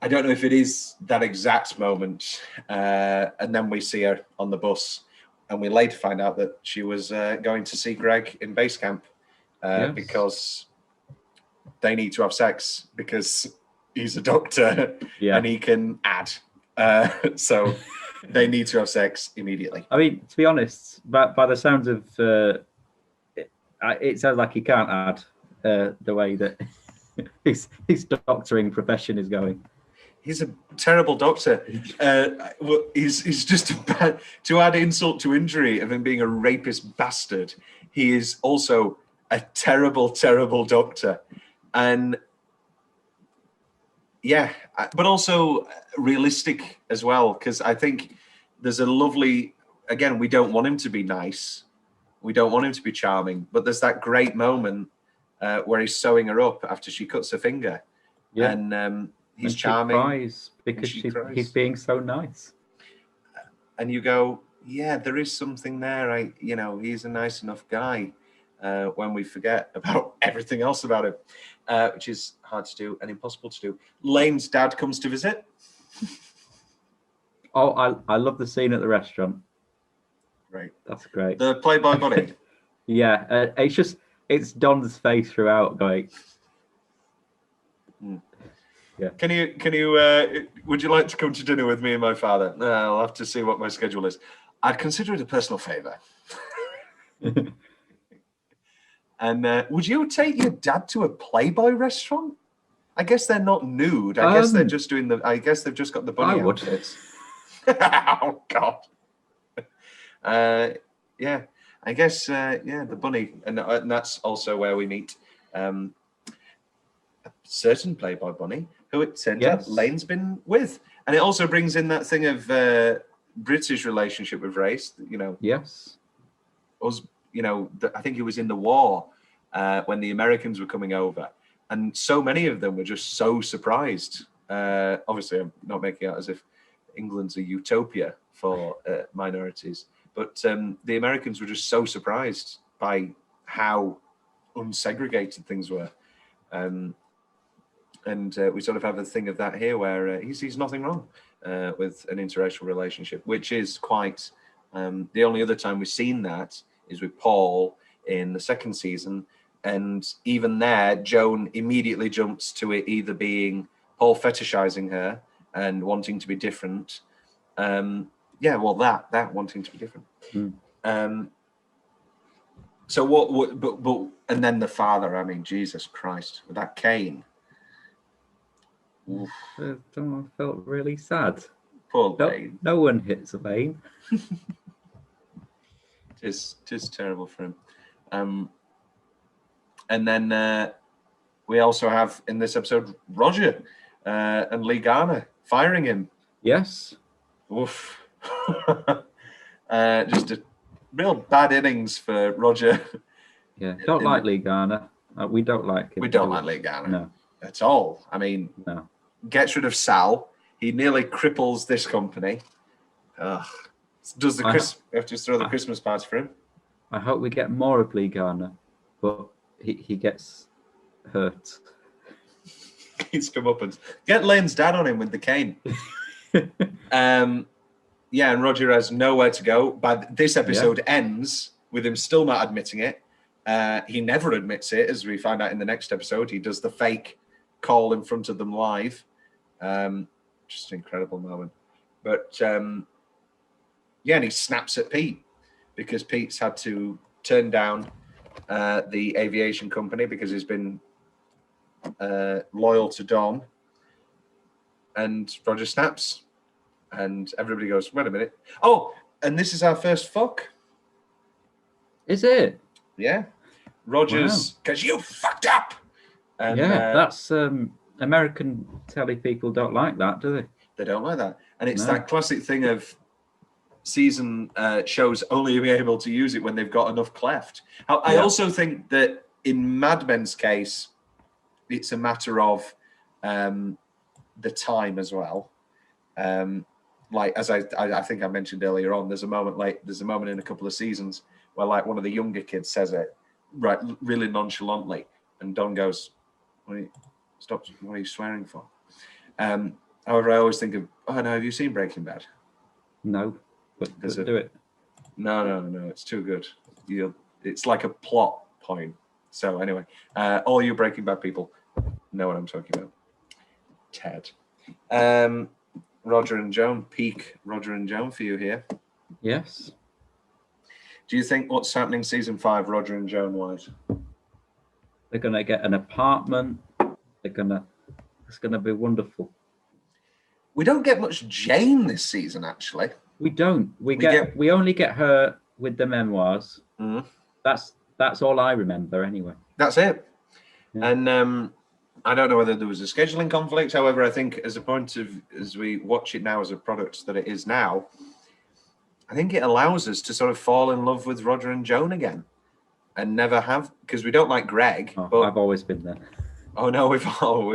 don't know if it is that exact moment. And then we see her on the bus, and we later find out that she was going to see Greg in base camp because they need to have sex because he's a doctor and he can add. So they need to have sex immediately. I mean, to be honest, by the sounds of it sounds like he can't add the way that his doctoring profession is going. He's a terrible doctor. He's just to add insult to injury of him being a rapist bastard. He is also a terrible, terrible doctor. And but also realistic as well, because I think there's a lovely again, we don't want him to be nice. We don't want him to be charming. But there's that great moment where he's sewing her up after she cuts her finger. Yeah. And he's and charming. She cries because cries. He's being so nice. And you go, yeah, there is something there. He's a nice enough guy. When we forget about everything else about him, which is hard to do and impossible to do. Lane's dad comes to visit. Oh, I love the scene at the restaurant. Right. That's great. The Playboy bunny. Yeah, it's Don's face throughout, going. Yeah. Can you? Would you like to come to dinner with me and my father? I'll have to see what my schedule is. I'd consider it a personal favor. And would you take your dad to a Playboy restaurant? I guess they're not nude. I guess they're just doing the. I guess they've just got the bunny outfits. Oh God. Yeah. I guess. The bunny, and that's also where we meet a certain Playboy bunny who it turns out Lane's been with, and it also brings in that thing of British relationship with race. Yes. Us. I think it was in the war when the Americans were coming over, and so many of them were just so surprised. Obviously, I'm not making out as if England's a utopia for minorities, but the Americans were just so surprised by how unsegregated things were. And we sort of have a thing of that here where he sees nothing wrong with an interracial relationship, which is quite... the only other time we've seen that is with Paul in the second season. And even there, Joan immediately jumps to it either being Paul fetishizing her and wanting to be different. That wanting to be different. So but and then the father, I mean, Jesus Christ, with that cane. I felt really sad. Poor Lane. No one hits Lane. It is terrible for him. And then we also have in this episode Roger and Lee Garner firing him. Yes. Oof. Just a real bad innings for Roger. Yeah, don't like Lee Garner. We don't like him. We don't like Lee Garner. No. At all. I mean, no. Gets rid of Sal. He nearly cripples this company. Ugh. Does the we have to throw the Christmas party for him? I hope we get more of Lee Garner, but he gets hurt. He's come up and get Lane's dad on him with the cane. And Roger has nowhere to go. But this episode ends with him still not admitting it. He never admits it, as we find out in the next episode. He does the fake call in front of them live. Just an incredible moment. But and he snaps at Pete because Pete's had to turn down the aviation company because he's been loyal to Don. And Roger snaps. And everybody goes, wait a minute. Oh, and this is our first fuck. Is it? Yeah. Roger's, because you fucked up. And, that's American telly people don't like that, do they? They don't like that. And it's that classic thing of season shows only being able to use it when they've got enough cleft. I also think that in Mad Men's case, it's a matter of the time as well. Like as I think I mentioned earlier on, there's a moment in a couple of seasons where like one of the younger kids says it right really nonchalantly, and Don goes, "Stop! What are you swearing for?" However, I always think of, have you seen Breaking Bad? No, but do it. No, it's too good. It's like a plot point. So anyway, all you Breaking Bad people know what I'm talking about. Ted. Roger and Joan, peak Roger and Joan for you here. Yes. Do you think what's happening season 5, Roger and Joan wise? They're gonna get an apartment. It's gonna be wonderful. We don't get much Jane this season, actually. We don't. We only get her with the memoirs. Mm. That's all I remember anyway. That's it. Yeah. And I don't know whether there was a scheduling conflict. However, I think as we watch it now as a product that it is now, I think it allows us to sort of fall in love with Roger and Joan again, and never have, because we don't like Greg. Oh, but I've always been there. Oh no, we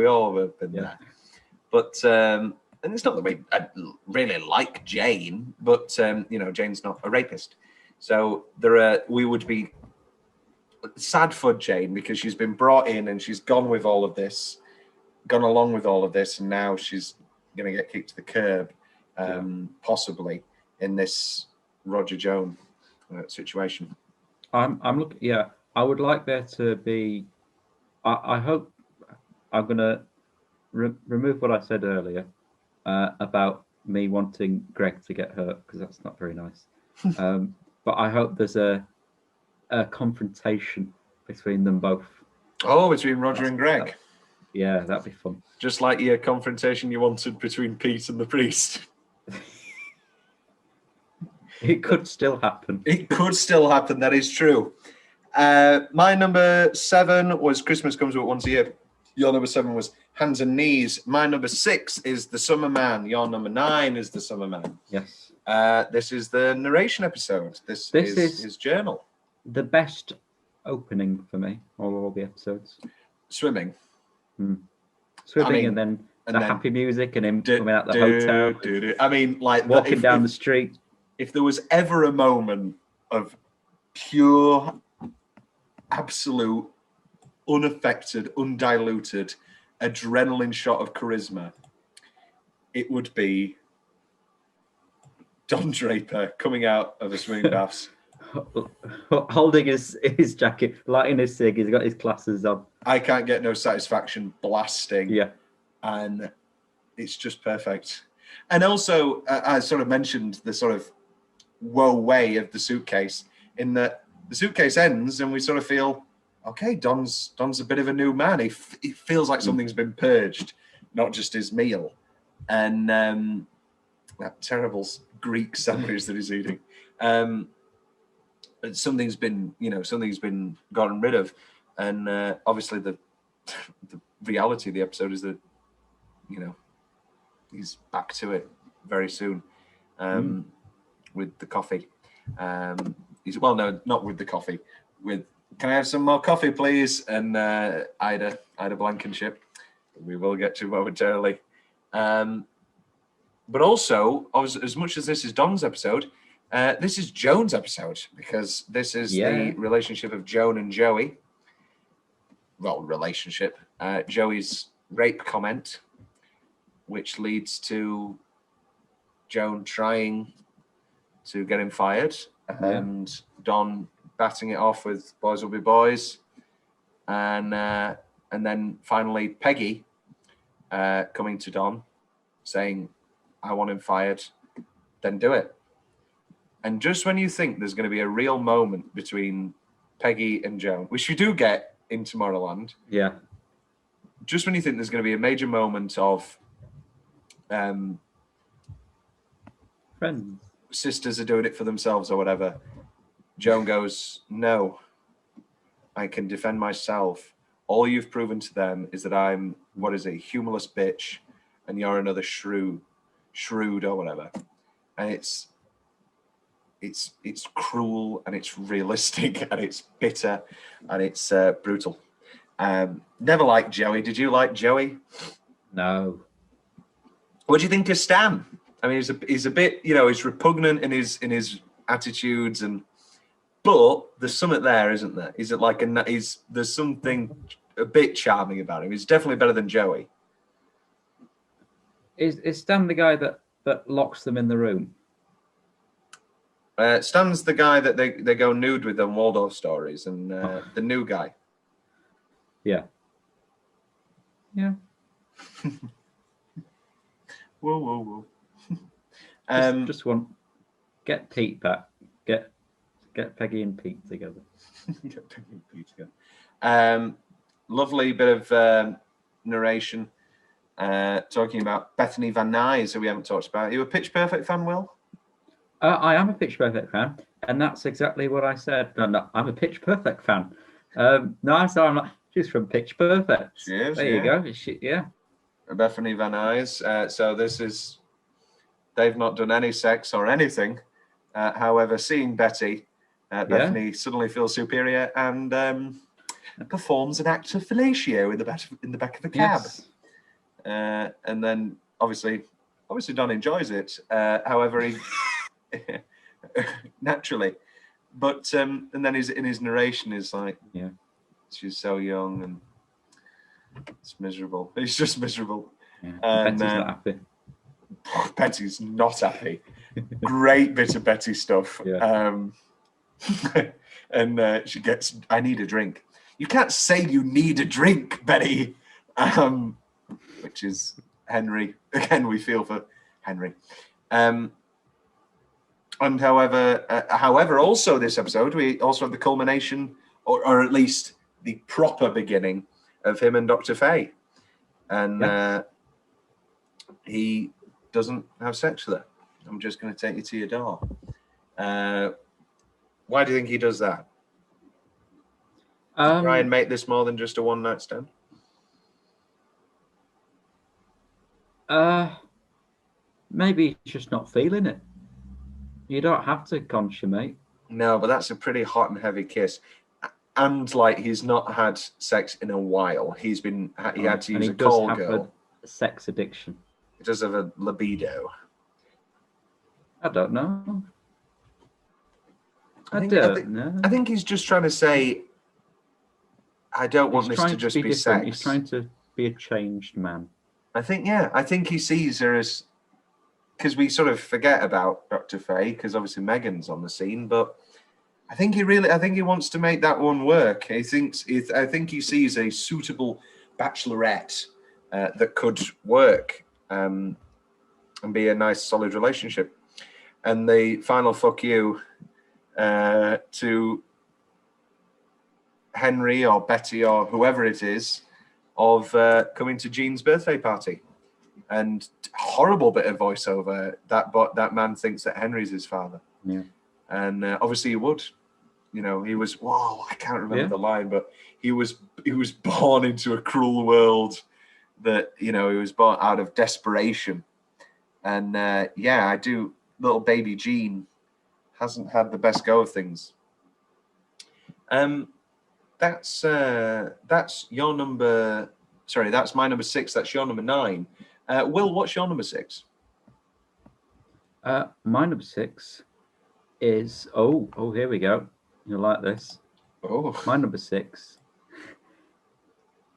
all have been there. But and it's not that I really like Jane, but Jane's not a rapist. So we would be sad for Jane because she's been brought in and she's gone along with all of this, and now she's going to get kicked to the curb, possibly in this Roger Joan situation. I'm looking. Yeah, I would like there to be. I hope I'm going to remove what I said earlier about me wanting Greg to get hurt, because that's not very nice. But I hope there's a confrontation between them both. Oh, between Roger and Greg. Yeah, that'd be fun. Just like your confrontation you wanted between Pete and the priest. It could still happen. It could still happen, that is true. My number 7 was Christmas Comes But Once a Year. Your number 7 was Hands and Knees. My number 6 is The Summer Man. Your number 9 is The Summer Man. Yes. This is the narration episode. This is his journal. The best opening for me, all the episodes. Swimming. Swimming, and then happy music and him coming out the hotel. I mean, like walking down the street. If there was ever a moment of pure, absolute, unaffected, undiluted adrenaline shot of charisma, it would be Don Draper coming out of the swimming baths, holding his jacket, lighting his cig. He's got his glasses on. I Can't Get No Satisfaction blasting. Yeah. And it's just perfect. And also, I sort of mentioned the sort of woe way of the suitcase, in that the suitcase ends and we sort of feel, okay, Don's a bit of a new man. He feels like something's been purged, not just his meal. And that terrible Greek sandwich that he's eating. Something's been gotten rid of. And obviously the reality of the episode is that, he's back to it very soon with the coffee. No, not with the coffee. Can I have some more coffee, please? And Ida Blankenship, we will get to momentarily. But also, as much as this is Don's episode, this is Joan's episode, because this is the relationship of Joan and Joey. Well, relationship. Joey's rape comment, which leads to Joan trying to get him fired, and Don batting it off with boys will be boys, and then finally Peggy coming to Don saying, I want him fired, then do it. And just when you think there's going to be a real moment between Peggy and Joan, which you do get in Tomorrowland, just when you think there's going to be a major moment of friends, sisters are doing it for themselves or whatever, Joan goes, no, I can defend myself. All you've proven to them is that I'm, humorless bitch, and you're another shrewd or whatever. And it's cruel, and it's realistic, and it's bitter, and it's brutal. Never liked Joey. Did you like Joey? No. What do you think of Stan? I mean, he's a bit, he's repugnant in his attitudes, but there's something there, isn't there? There's something a bit charming about him. He's definitely better than Joey. Is Stan the guy that locks them in the room? Stan's the guy that they go nude with on Waldorf Stories, and the new guy. Yeah. Yeah. Whoa. Just want get Pete back. Get Peggy and Pete together. Get Peggy and Pete together. Lovely bit of narration talking about Bethany Van Nuys, who we haven't talked about. Are you a Pitch Perfect fan, Will? I am a Pitch Perfect fan, and that's exactly what I said. No, I'm a Pitch Perfect fan. I'm like, she's from Pitch Perfect. She is. There you go. Bethany Van Nuys. So they've not done any sex or anything However, seeing Betty, Bethany suddenly feels superior and performs an act of fellatio in the back of the cab. Yes. And then obviously Don enjoys it. However, he naturally, but and then in his narration is like, she's so young and it's miserable. It's just miserable. Yeah. And Betty's not happy. Betty's not happy. Great bit of Betty stuff. Yeah. And she gets, I need a drink. You can't say you need a drink, Betty. Which is Henry. Again, we feel for Henry. And however, also this episode, we also have the culmination, or at least the proper beginning of him and Dr. Faye. And he doesn't have sex with her. I'm just going to take you to your door. Why do you think he does that? Try and make this more than just a one-night stand? Maybe he's just not feeling it. You don't have to consummate. No, but that's a pretty hot and heavy kiss. And like he's not had sex in a while. He had to use a call girl. A sex addiction. He does have a libido. I don't know. I think he's just trying to say, I don't want this to just be sex. He's trying to be a changed man. I think he sees her as, because we sort of forget about Dr. Faye because obviously Megan's on the scene, but I think he wants to make that one work. I think he sees a suitable bachelorette that could work and be a nice solid relationship. And the final fuck you to Henry or Betty or whoever it is of coming to Jean's birthday party. And horrible bit of voiceover that man thinks that Henry's his father. Yeah. And obviously he would. You know, he was, I can't remember the line, but he was born into a cruel world that, you know, he was born out of desperation. And I do, little baby Jean hasn't had the best go of things. That's your number. Sorry, that's my number 6. That's your number 9. Will, what's your number 6? My number 6 is here we go. You'll like this. Oh, my number 6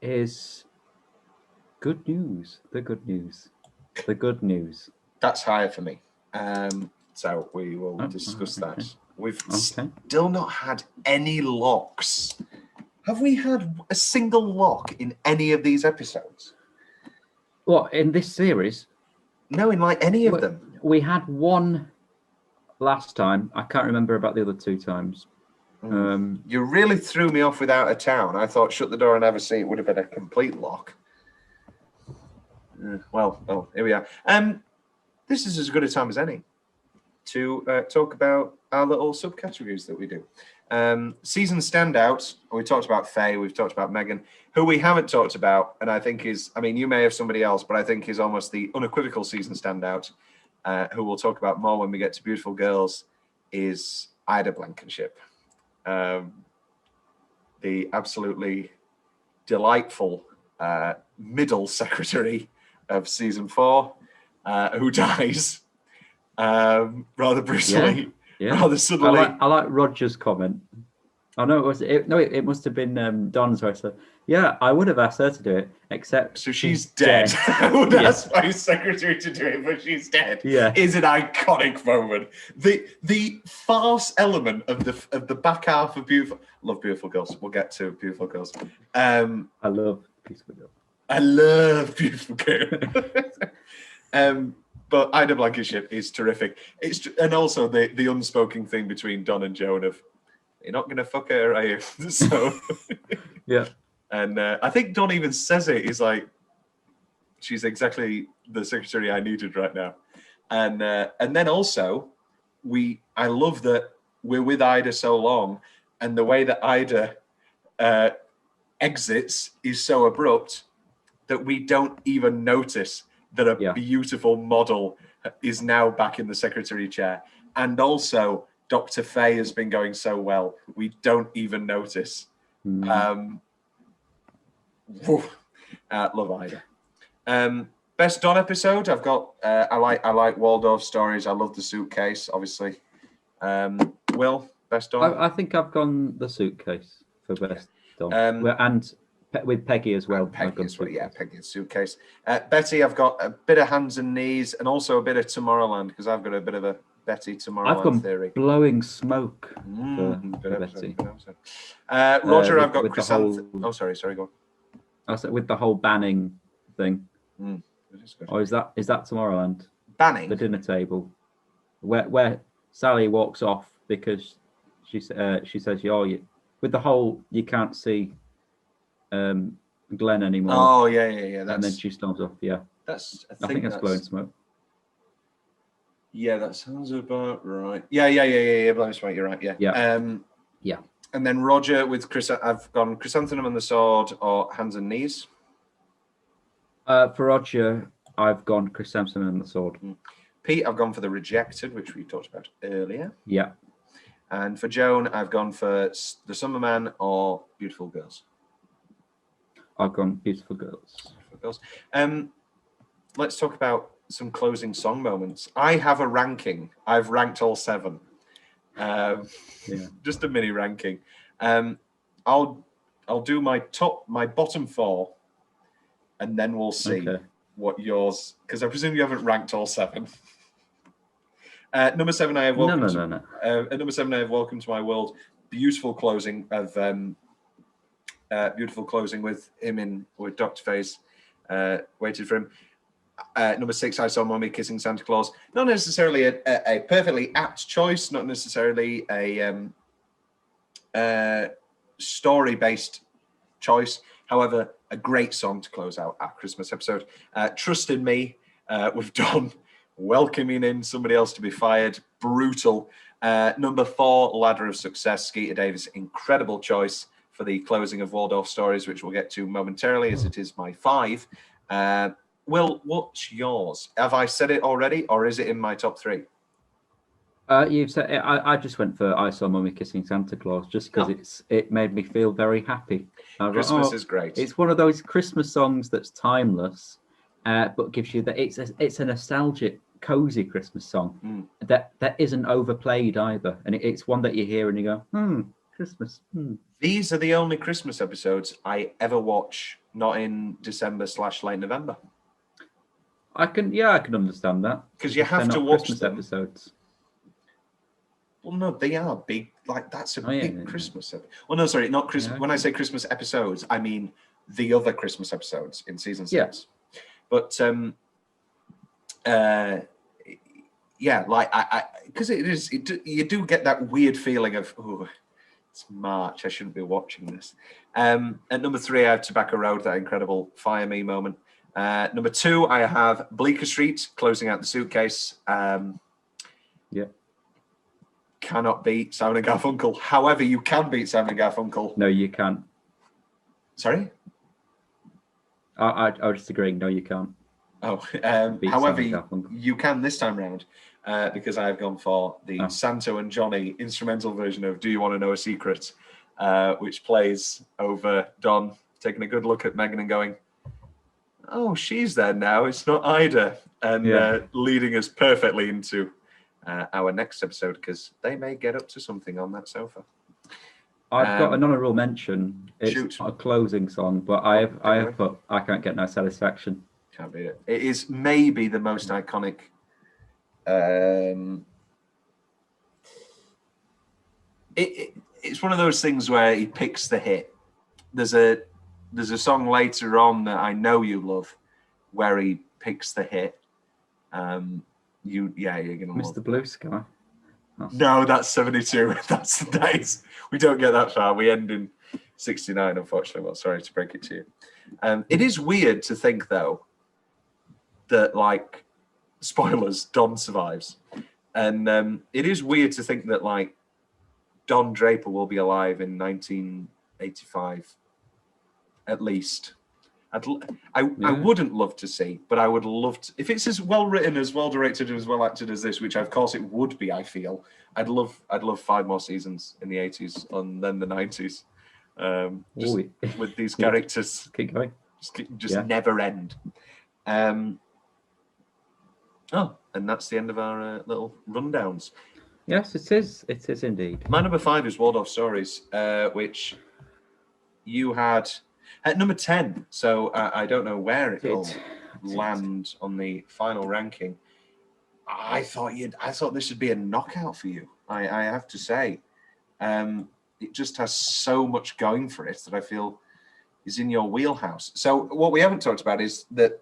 is good news. The good news. The good news. That's higher for me. So we will discuss that. We've still not had any locks. Have we had a single lock in any of these episodes? What, in this series? No, in like any of them. We had one last time. I can't remember about the other 2 times. You really threw me off without a town. I thought shut the door and have a seat would have been a complete lock. Here we are. This is as good a time as any to talk about our little subcategories that we do. Season standouts. We talked about Faye. We've talked about Megan. Who we haven't talked about, and I think is, I mean, you may have somebody else, but I think is almost the unequivocal season standout, who we'll talk about more when we get to Beautiful Girls, is Ida Blankenship. The absolutely delightful middle secretary of season 4, who dies rather brutally, rather suddenly. I like Roger's comment. Oh no, it must have been Don's where I said, yeah, I would have asked her to do it, except so she's dead. I would ask my secretary to do it, but she's dead. Yeah, is an iconic moment. The farce element of the back half of Beautiful Girls. We'll get to Beautiful Girls. I love Beautiful Girls. I love Beautiful Girls. But Ida Blankenship is terrific. And also the unspoken thing between Don and Joan of, you're not going to fuck her, are you? So yeah. And I think Don even says it. He's like, she's exactly the secretary I needed right now. And then also, I love that we're with Ida so long, and the way that Ida exits is so abrupt that we don't even notice that a beautiful model is now back in the secretary chair. and also Dr. Faye has been going so well, we don't even notice. Love Ida. Best Don episode, I've got. I like Waldorf stories. I love the suitcase, obviously. Will, best Don. I think I've gone the suitcase for best Don, and with Peggy as well. Peggy as well. Yeah, Peggy's suitcase. Betty, I've got a bit of Hands and Knees, and also a bit of Tomorrowland because I've got a bit of a Betty Tomorrowland theory. Blowing Smoke for Betty. Roger, I've got Chrysanthemum. Oh, sorry, go on. I said with the whole banning thing. Or is that Tomorrowland? Banning? The dinner table. Where Sally walks off because she says, with the whole you can't see Glenn anymore. Oh, yeah. And then she storms off, yeah. I think that's Blowing Smoke. Yeah, that sounds about right. Yeah, Blowing Smoke, you're right, yeah. Yeah. And then Roger with I've gone Chrysanthemum and the Sword or Hands and Knees. For Roger, I've gone Chrysanthemum and the Sword. Pete, I've gone for The Rejected, which we talked about earlier. Yeah. And for Joan, I've gone for The Summer Man or Beautiful Girls. I've gone Beautiful Girls. Let's talk about some closing song moments. I have a ranking. I've ranked all 7. Just a mini ranking. I'll do my bottom 4, and then we'll see what yours. Because I presume you haven't ranked all 7. Number 7, I have Welcome. No. At number 7, I have Welcome to My World. Beautiful closing with him with Dr. Faye's Waited for Him. Number 6, I Saw Mommy Kissing Santa Claus. Not necessarily a perfectly apt choice, not necessarily a story-based choice. However, a great song to close out our Christmas episode. Trust in Me with Don welcoming in somebody else to be fired. Brutal. Number 4, Ladder of Success. Skeeter Davis, incredible choice for the closing of Waldorf Stories, which we'll get to momentarily as it is my 5. Will, what's yours? Have I said it already, or is it in my top 3? You've said it. I just went for I Saw Mummy Kissing Santa Claus just because it made me feel very happy. Christmas is great. It's one of those Christmas songs that's timeless, but gives you that. It's a nostalgic, cozy Christmas song that isn't overplayed either, and it's one that you hear and you go, Christmas. These are the only Christmas episodes I ever watch, not in December/late November. I can understand that because you have to watch Christmas them. Episodes. Well, no, they are big. Like that's a big Christmas episode. Well, no, sorry, not Christmas. Yeah. When I say Christmas episodes, I mean the other Christmas episodes in season 6. Yeah. But like I because you do get that weird feeling of it's March, I shouldn't be watching this. At number 3, I have Tobacco Road, that incredible Fire Me moment. Number 2, I have Bleecker Street, closing out the suitcase. Cannot beat Simon and Garfunkel. However, you can beat Simon and Garfunkel. No, you can't. Sorry? I was just agreeing. No, you can't. Oh, however, you can this time round because I have gone for the Santo and Johnny instrumental version of Do You Want to Know a Secret, which plays over Don taking a good look at Megan and going, oh, she's there now. It's not Ida. And leading us perfectly into our next episode because they may get up to something on that sofa. I've got an honourable mention. It's not a closing song, but I have put I Can't Get No Satisfaction. Can't beat it. It is maybe the most iconic. It's one of those things where he picks the hit. There's a song later on that I know you love, where he picks the hit. You're gonna Mr. Blue Sky. No, that's 72. That is. We don't get that far. We end in 69, unfortunately. Well, sorry to break it to you. It is weird to think though that, like, spoilers, Don survives, and it is weird to think that like Don Draper will be alive in 1985, at least. I Yeah. wouldn't love to see, but I would love to. If it's as well written, as well directed, as well acted as this, which of course it would be, I feel I'd love 5 more seasons in the 80s and then the 90s, with these characters. Keep going. Just never end. And that's the end of our little rundowns. Yes, it is. It is indeed. My number 5 is Waldorf Stories, which you had at number 10. So I don't know where it will land on the final ranking. I thought this would be a knockout for you. I have to say, it just has so much going for it that I feel is in your wheelhouse. So what we haven't talked about is that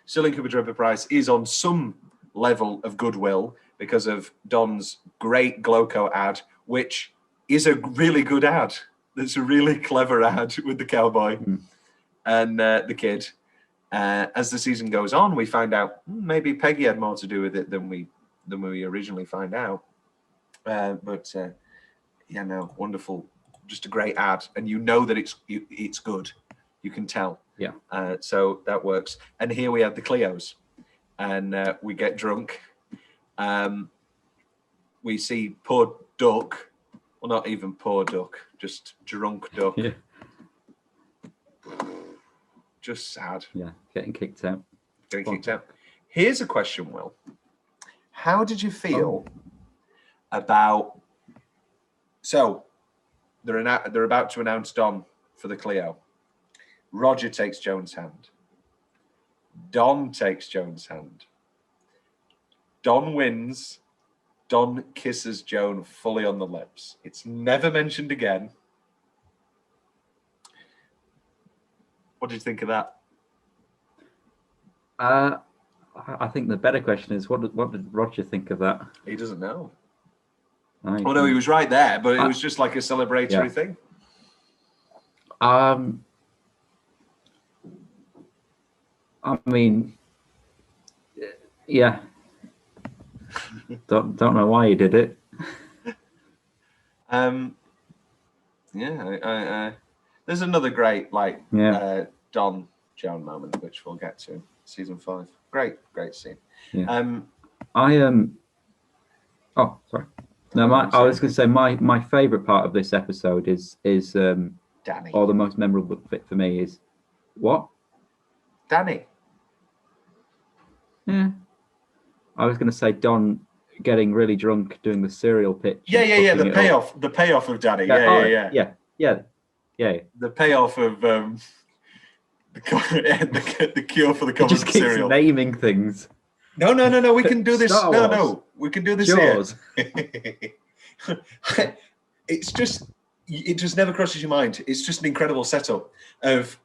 Sterling Cooper Draper Price is on some level of goodwill because of Don's great Gloco ad, which is a really good ad. That's a really clever ad with the cowboy and the kid. As the season goes on, we find out maybe Peggy had more to do with it than we originally find out. Wonderful, just a great ad, and you know that it's good. You can tell. Yeah. So that works. And here we have the Cleos, and we get drunk. We see poor Duck. Well, not even poor Duck, just drunk Duck. Yeah. Just sad. Yeah, getting kicked out. Here's a question, Will. How did you feel about... So, they're about to announce Don for the Clio. Roger takes Joan's hand. Don takes Joan's hand. Don wins. Don kisses Joan fully on the lips. It's never mentioned again. What did you think of that? I think the better question is, what did Roger think of that? He doesn't know. No, he was right there, but it was just like a celebratory thing. I mean, yeah. Don't know why he did it. There's another great Don Joan moment, which we'll get to in season 5. Great scene. Yeah. Oh, sorry. No, I was going to say my favorite part of this episode is Danny. Or the most memorable bit for me is what? Danny. Yeah. I was going to say Don getting really drunk doing the cereal pitch. Yeah. The payoff of Danny. Yeah. The payoff of the cure for the common just keeps cereal. Naming things. No. We can do this. No. We can do this Jaws. here. It just never crosses your mind. It's just an incredible setup of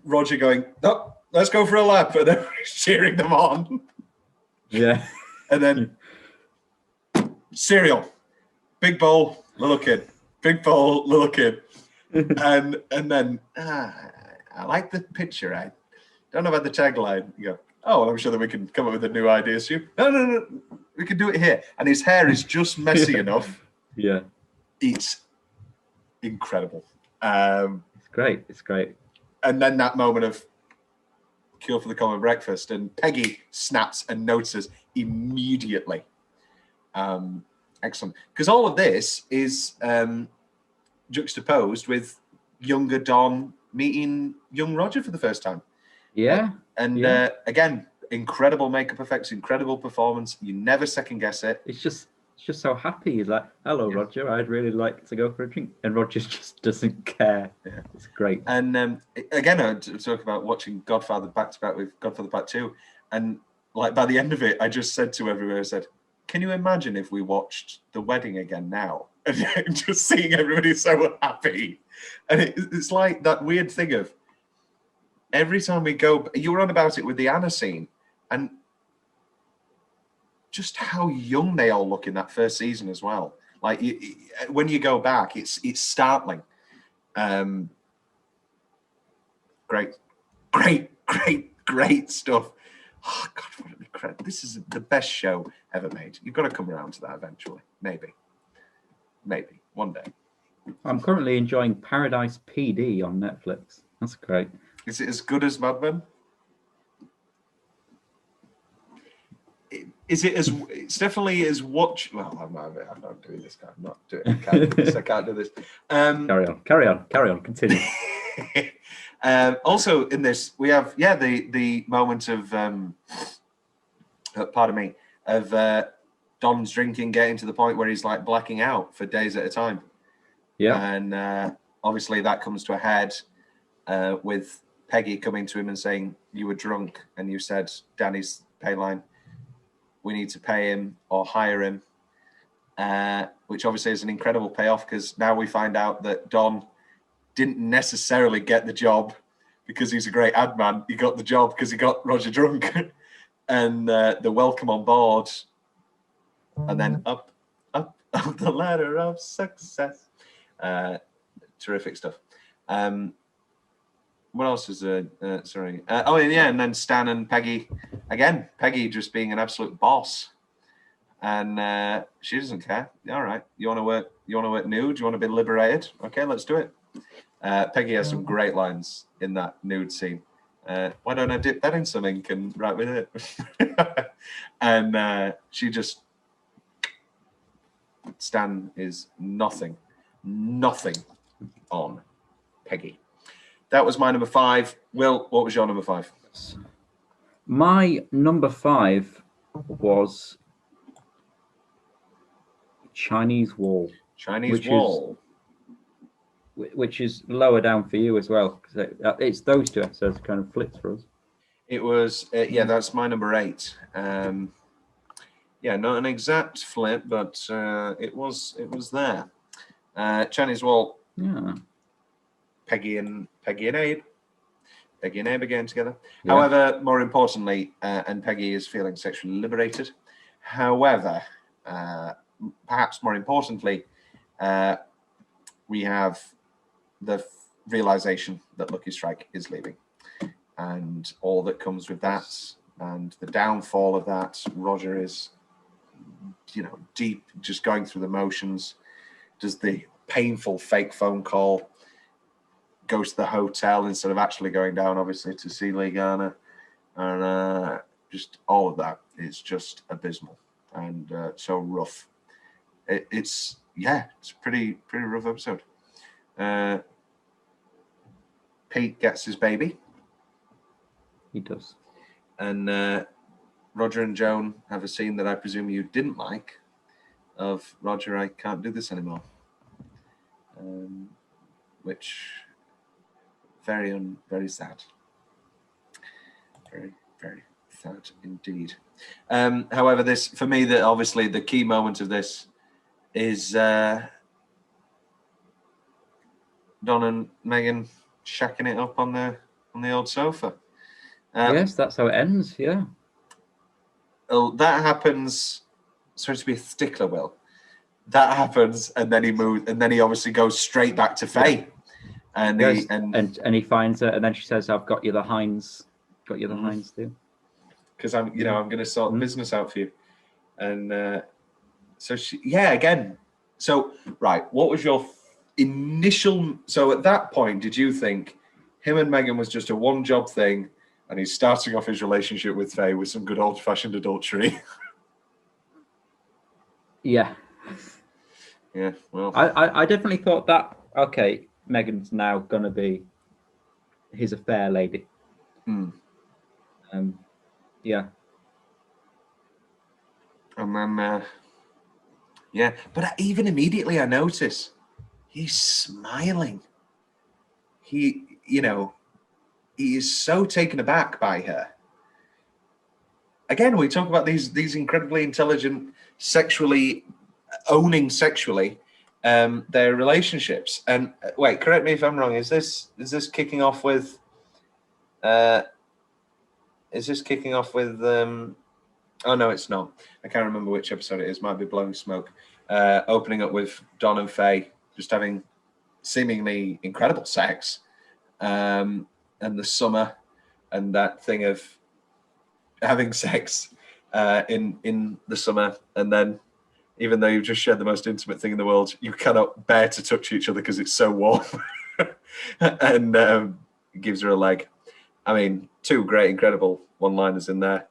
Roger going, "No, let's go for a lap," and everybody's cheering them on. Yeah. And then cereal, big bowl, little kid, big bowl, little kid, and then I like the picture. I don't know about the tagline. You go, oh, well, I'm sure that we can come up with a new idea, Stu. No, we can do it here. And his hair is just messy enough. Yeah, it's incredible. It's great. And then that moment of cure for the common breakfast, and Peggy snaps and notices immediately. Excellent, because all of this is juxtaposed with younger Don meeting young Roger for the first time. Yeah, again, incredible makeup effects, incredible performance. You never second guess it. It's just so happy. He's like, "Hello, Roger. I'd really like to go for a drink," and Roger just doesn't care. Yeah. It's great. And again, I talk about watching Godfather back to back with Godfather Part 2, and like by the end of it, I just said to everyone, I said, "Can you imagine if we watched The Wedding again now?" And just seeing everybody so happy, and it's like that weird thing of every time we go. You were on about it with the Anna scene, and just how young they all look in that first season as well. Like when you go back, it's startling. Great stuff. Oh God, what an incredible! This is the best show ever made. You've got to come around to that eventually. Maybe one day. I'm currently enjoying Paradise PD on Netflix. That's great. Is it as good as Mad Men? Is it as? It's definitely as watch. Well, I'm not doing this. I'm not doing. I can't do this. I can't do this. Carry on. Continue. Also, in this, we have the moment of pardon me, of Don's drinking getting to the point where he's like blacking out for days at a time. Yeah, and obviously that comes to a head with Peggy coming to him and saying, "You were drunk and you said Danny's pay line. We need to pay him or hire him," which obviously is an incredible payoff because now we find out that Don didn't necessarily get the job because he's a great ad man. He got the job because he got Roger drunk. And the welcome on board, and then up the ladder of success. Terrific stuff. What else is sorry? And then Stan and Peggy again. Peggy just being an absolute boss, and she doesn't care. All right, you want to work? You want to work nude? You want to be liberated? Okay, let's do it. Peggy has some great lines in that nude scene. Why don't I dip that in some ink and write with it? And she just Stan is nothing on Peggy. That was my number 5. Will, what was your number 5? My number 5 was Chinese Wall. Which is lower down for you as well, because it's those two episodes kind of flipped for us. It was, that's my number 8. Not an exact flip, but it was there. Chinese Wall. Yeah. Peggy and Abe. Peggy and Abe again together. Yeah. However, more importantly, and Peggy is feeling sexually liberated. However, perhaps more importantly, we have the realization that Lucky Strike is leaving and all that comes with that and the downfall of that. Roger is, deep, just going through the motions, does the painful fake phone call, goes to the hotel instead of actually going down, obviously, to see Lee Garner. And just all of that is just abysmal and so rough. It's a pretty rough episode. Pete gets his baby. He does. And Roger and Joan have a scene that I presume you didn't like of Roger, I can't do this anymore. Which very sad. Very, very sad indeed. However, this, for me, obviously the key moment of this is Don and Megan shacking it up on the old sofa. Yes, that's how it ends. Yeah. Well, that happens. Sorry to be a stickler, Will. That happens, and then he moves, and then he obviously goes straight back to Faye, and he finds her, and then she says, "I've got you the Heinz, Heinz too." Because I'm going to sort the business out for you, and so again. So right, what was your initial? So at that point, did you think him and Megan was just a one-job thing, and he's starting off his relationship with Faye with some good old-fashioned adultery? Yeah. Yeah, well, I definitely thought that. Okay, Megan's now gonna be his affair lady. Yeah. And then, but even immediately I notice he's smiling. He is so taken aback by her. Again, we talk about these incredibly intelligent, owning sexually their relationships. And wait, correct me if I'm wrong. Is this kicking off with? Is this kicking off with? Oh no, it's not. I can't remember which episode it is. Might be Blowing Smoke. Opening up with Don and Faye just having seemingly incredible sex, and the summer, and that thing of having sex in the summer, and then even though you've just shared the most intimate thing in the world, you cannot bear to touch each other because it's so warm. And gives her a leg. I mean, two great, incredible one-liners in there.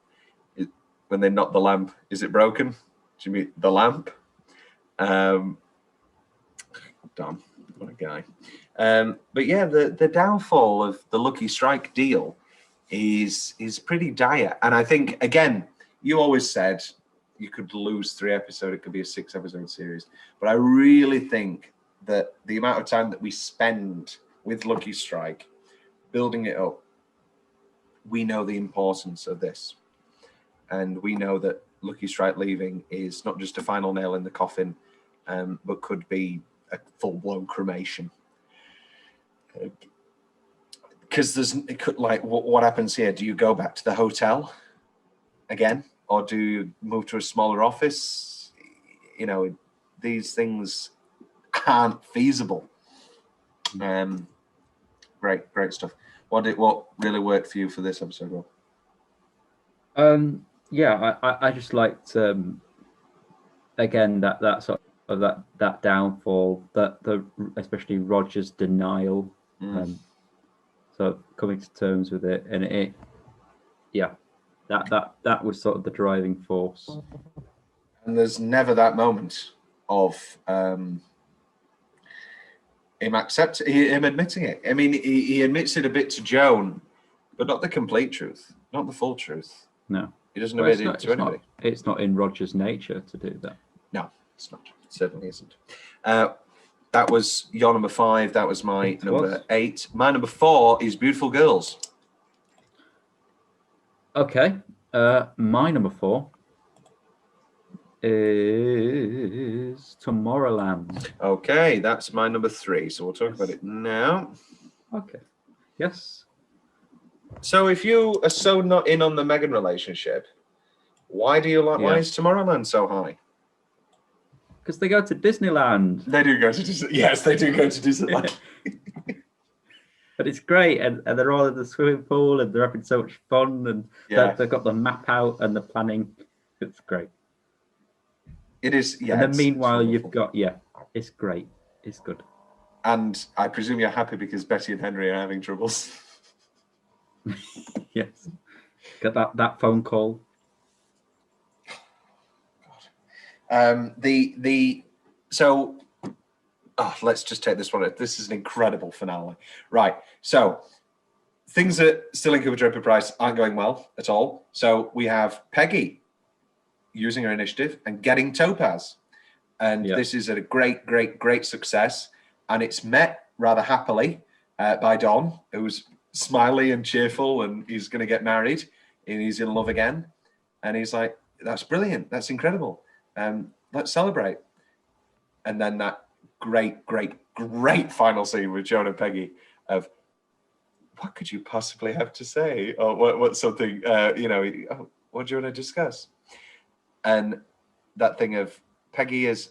When they knock the lamp, is it broken? Do you mean the lamp? Damn, what a guy. But yeah, the downfall of the Lucky Strike deal is pretty dire. And I think, again, you always said you could lose 3 episodes, it could be a 6-episode series. But I really think that the amount of time that we spend with Lucky Strike, building it up, we know the importance of this. And we know that Lucky Strike leaving is not just a final nail in the coffin, but could be a full-blown cremation. Because what happens here? Do you go back to the hotel again, or do you move to a smaller office? You know, these things aren't feasible. Great stuff. What really worked for you for this episode, Rob? Yeah, I just liked again that sort of that downfall, that especially Roger's denial, so coming to terms with it, and that was sort of the driving force. And there's never that moment of him admitting it. I mean, he admits it a bit to Joan, but not the complete truth, not the full truth. No. He doesn't admit it to anybody. It's not in Roger's nature to do that. No, it's not. It certainly isn't. That was your number 5. That was my number 8. My number 4 is Beautiful Girls. Okay. My number 4 is Tomorrowland. Okay, that's my number 3. So we'll talk about it now. Okay. Yes. So if you are so not in on the Meghan relationship, why do you like? Why is Tomorrowland so high? Because they go to Disneyland. They do go to Disneyland. Yes, they do go to Disneyland. But it's great, and they're all in the swimming pool, and they're having so much fun, and they've got the map out and the planning. It's great. It is, yeah. And then meanwhile, you've got it's great. It's good. And I presume you're happy because Betty and Henry are having troubles. Yes. Got that phone call. Let's just take this one. This is an incredible finale. Right. So things that still in Cooper Draper Price aren't going well at all. So we have Peggy using her initiative and getting Topaz. And this is a great success. And it's met rather happily by Don, who's smiley and cheerful, and he's going to get married and he's in love again. And he's like, that's brilliant. That's incredible. Let's celebrate. And then that great final scene with Joan and Peggy of, what could you possibly have to say? Or what something, what do you want to discuss? And that thing of Peggy has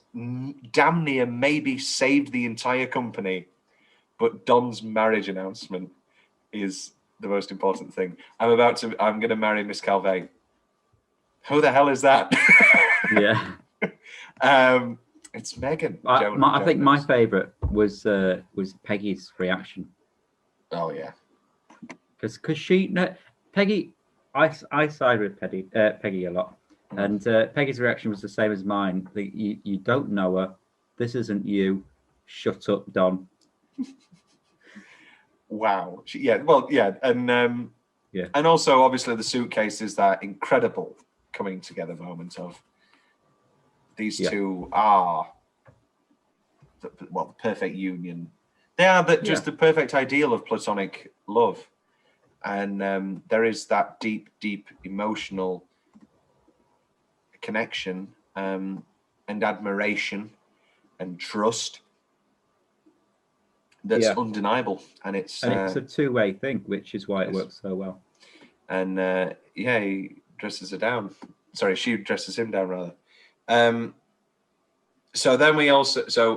damn near maybe saved the entire company, but Don's marriage announcement is the most important thing. I'm going to marry Miss Calvey. Who the hell is that? Yeah. It's Meghan. I think my favourite was Peggy's reaction. Oh yeah. Because Peggy, I side with Peggy a lot, and Peggy's reaction was the same as mine. You don't know her. This isn't you. Shut up, Don. Wow. And and also obviously the suitcase is that incredible coming together moment of these two are the perfect union. They are just the perfect ideal of platonic love, and there is that deep emotional connection and admiration and trust that's undeniable, and it's a two-way thing, which is why it works so well. And he dresses her down. Sorry, she dresses him down rather. So then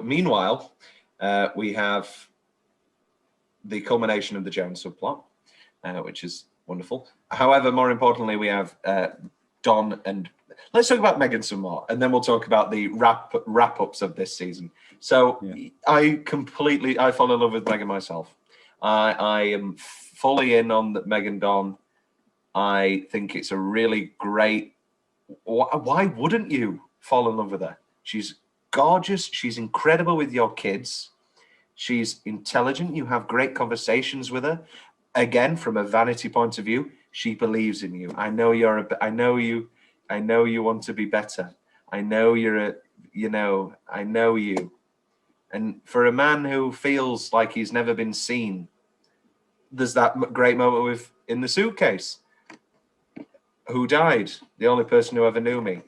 meanwhile, we have the culmination of the Jones subplot, which is wonderful. However, more importantly, we have Don and let's talk about Meghan some more, and then we'll talk about the wrap-ups of this season. So I fall in love with Meghan myself. I am fully in on that Meghan Don. I think it's a really great. Why wouldn't you fall in love with her? She's gorgeous. She's incredible with your kids. She's intelligent. You have great conversations with her. Again, from a vanity point of view, she believes in you. I know I know you. I know you want to be better. I know I know you. And for a man who feels like he's never been seen, there's that great moment with in the suitcase. Who died? The only person who ever knew me.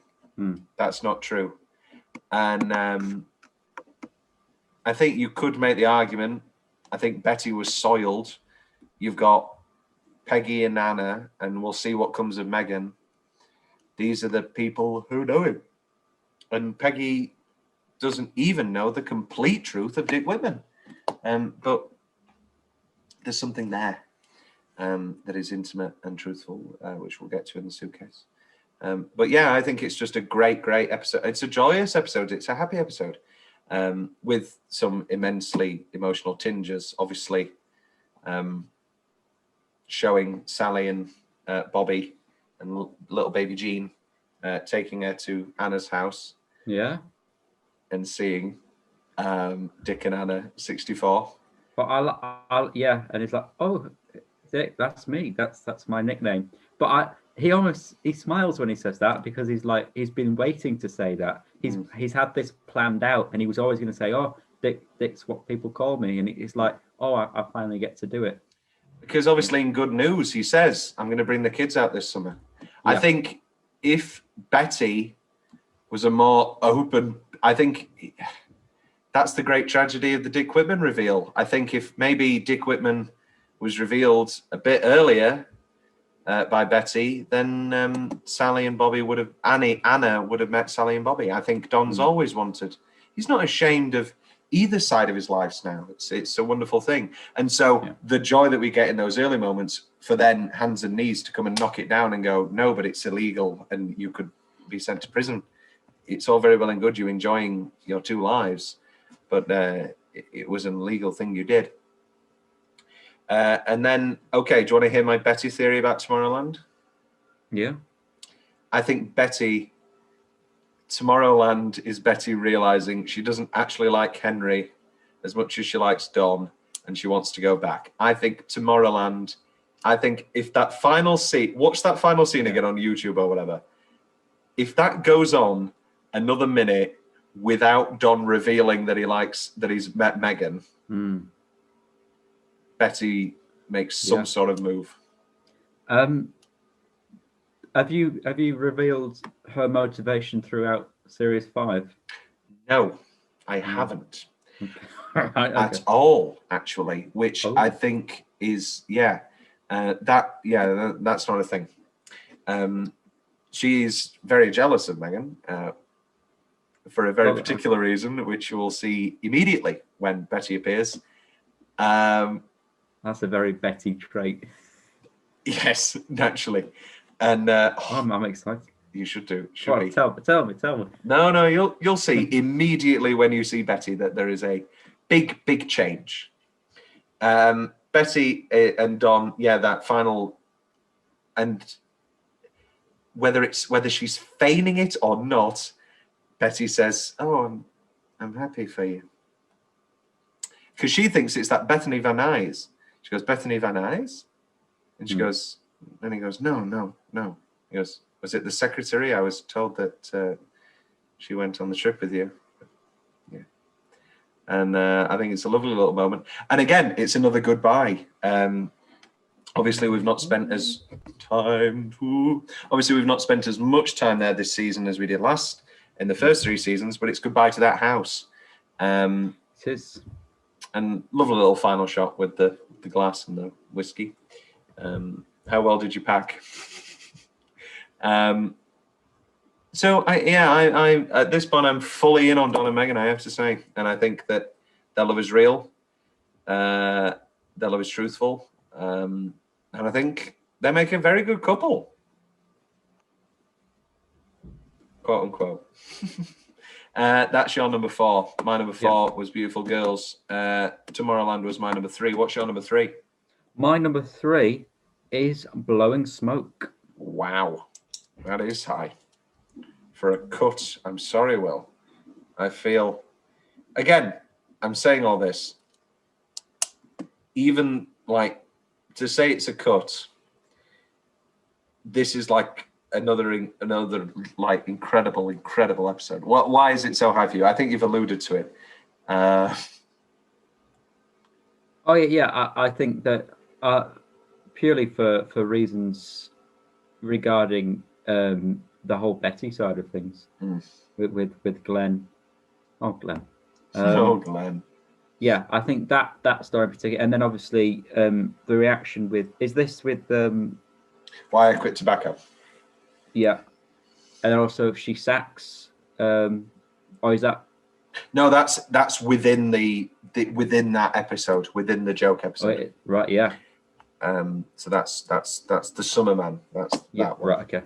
That's not true. And I think you could make the argument. I think Betty was soiled. You've got Peggy and Anna, and we'll see what comes of Meghan. These are the people who know him. And Peggy doesn't even know the complete truth of Dick Whitman. But there's something there that is intimate and truthful, which we'll get to in the suitcase. But yeah, I think it's just a great, great episode. It's a joyous episode. It's a happy episode with some immensely emotional tinges, obviously showing Sally and Bobby and little baby Jean taking her to Anna's house. Yeah. And seeing Dick and Anna 64. But I'll yeah, and it's like, oh, Dick, that's me. That's my nickname. But he smiles when he says that, because he's been waiting to say that. He's had this planned out, and he was always going to say, oh, Dick's what people call me, and it's like, oh, I finally get to do it. Because obviously in Good News, he says, I'm going to bring the kids out this summer. Yeah. I think if Betty was a more open, I think that's the great tragedy of the Dick Whitman reveal. I think if maybe Dick Whitman was revealed a bit earlier by Betty, then Sally and Bobby would have, Anna would have met Sally and Bobby. I think Don's always wanted. He's not ashamed of either side of his life now. It's a wonderful thing. And so the joy that we get in those early moments, for then hands and knees to come and knock it down and go, no, but it's illegal and you could be sent to prison. It's all very well and good you enjoying your two lives, but it was an illegal thing you did. And then, okay, do you want to hear my Betty theory about Tomorrowland? Yeah. I think Tomorrowland is Betty realizing she doesn't actually like Henry as much as she likes Don, and she wants to go back. I think Tomorrowland, if that final scene, watch that final scene again on YouTube or whatever. If that goes on another minute without Don revealing that he's met Meghan, Betty makes some sort of move. Have you revealed her motivation throughout series 5? No, I haven't. Okay. At all, actually, which I think is that's not a thing. She's very jealous of Meghan for a very particular reason, which you will see immediately when Betty appears. That's a very Betty trait. Yes, naturally. And I'm excited. You should do. Tell me. No, you'll see immediately when you see Betty that there is a big change. Betty and Don, that final, and whether she's feigning it or not, Betty says, "Oh, I'm happy for you," because she thinks it's that Bethany Van Nuys. She goes, "Bethany Van Nuys," and she goes, and he goes, "No." He goes, "Was it the secretary? I was told that she went on the trip with you." Yeah, and I think it's a lovely little moment. And again, it's another goodbye. Obviously, we've not spent as much time there this season as we did in the first 3 seasons, but it's goodbye to that house. It is. And lovely little final shot with the glass and the whiskey. How well did you pack? So I at this point I'm fully in on Don and Meghan, I have to say, and I think that their love is real. Their love is truthful. And I think they make a very good couple, quote unquote. That's your number 4. My number 4 was Beautiful Girls. Tomorrowland was my number 3. What's your number 3? My number 3 is Blowing Smoke. Wow, that is high for a cut. I'm sorry, Will. I feel, again, I'm saying all this. Even like to say it's a cut. This is like another like incredible episode. Why is it so high for you? I think you've alluded to it. Oh yeah. I think that purely for reasons regarding the whole Betty side of things with Glenn. Oh, Glenn. Glenn. Yeah, I think that story in particular, and then obviously the reaction with Why I Quit Tobacco. Yeah, and then also if she sacks, or is that? No, that's within within that episode, within the joke episode. Right, yeah. So that's the Summer Man. That's that one. Right, okay.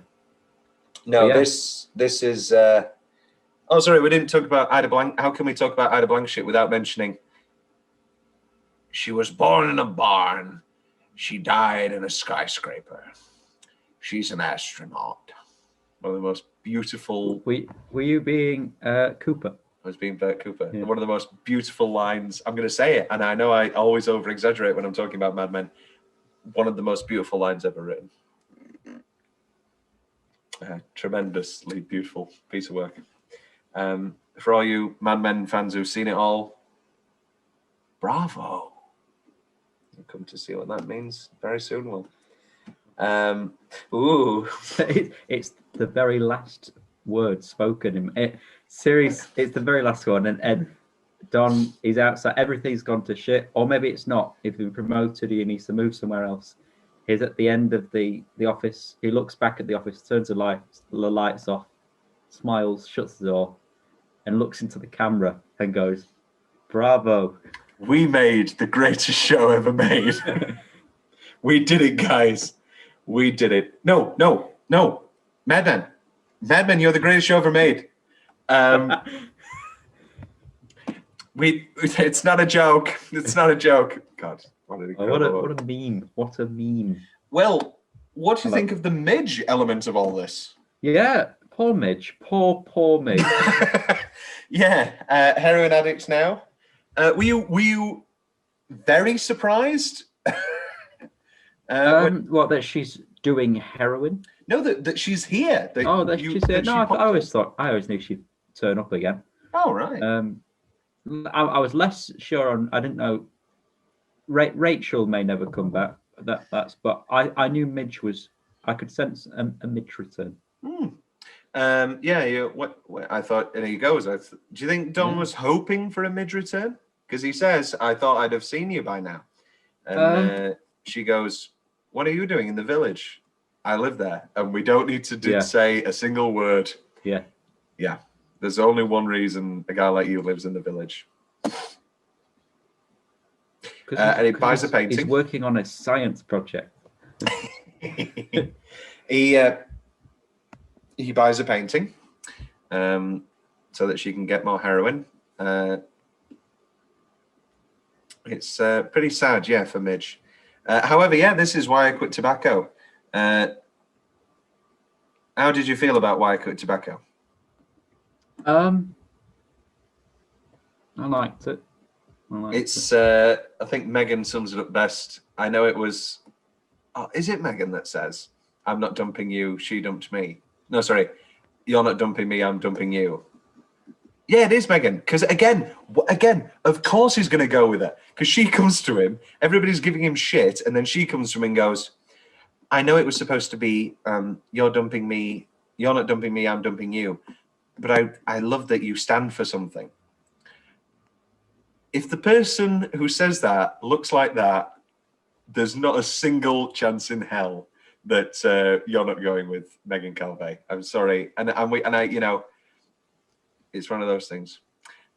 No, yeah. This is. Oh, sorry, we didn't talk about Ida Blank. How can we talk about Ida Blanchett without mentioning? She was born in a barn. She died in a skyscraper. She's an astronaut. One of the most beautiful. Were you being Cooper? I was being Bert Cooper. Yeah. One of the most beautiful lines. I'm going to say it, and I know I always over-exaggerate when I'm talking about Mad Men. One of the most beautiful lines ever written. Tremendously beautiful piece of work. For all you Mad Men fans who've seen it all, bravo. You'll come to see what that means very soon, Will. It's the very last word spoken in it. Series, it's the very last one, and Don is outside. Everything's gone to shit, or maybe it's not. If he's been promoted, he needs to move somewhere else. He's at the end of the office. He looks back at the office, turns the lights off, smiles, shuts the door, and looks into the camera and goes, "Bravo! We made the greatest show ever made. We did it, guys. We did it. No. Mad Men, you're the greatest show ever made." It's not a joke. It's not a joke. God, what a meme. What a meme. Well, what do you think of the Midge element of all this? Yeah, poor Midge. Poor Midge. Yeah, heroin addicts now. Were you very surprised? What, that she's doing heroin? No, that she's here. She's here. No, I always knew she'd turn up again. Oh, right. I was less sure on. I didn't know. Rachel may never come back. But I knew Midge was. I could sense a Midge return. Yeah. What I thought, and he goes. Do you think Don was hoping for a Midge return? Because he says, "I thought I'd have seen you by now." And she goes, "What are you doing in the village?" "I live there, and we don't need to say a single word." Yeah. There's only one reason a guy like you lives in the village. And he buys a painting. He's working on a science project. He buys a painting so that she can get more heroin. It's pretty sad, for Midge. However, this is Why I Quit Tobacco. How did you feel about Why I Quit Tobacco? I liked it. I think Megan sums it up best. I know it was. Oh, is it Megan that says, "I'm not dumping you, she dumped me"? No, sorry. "You're not dumping me, I'm dumping you." Yeah, it is Megan. Because again, of course he's going to go with her. Because she comes to him, everybody's giving him shit, and then she comes to him and goes, "I know it was supposed to be, you're dumping me, you're not dumping me, I'm dumping you. But I love that you stand for something." If the person who says that looks like that, there's not a single chance in hell that you're not going with Megan Calvé. I'm sorry, and I, it's one of those things.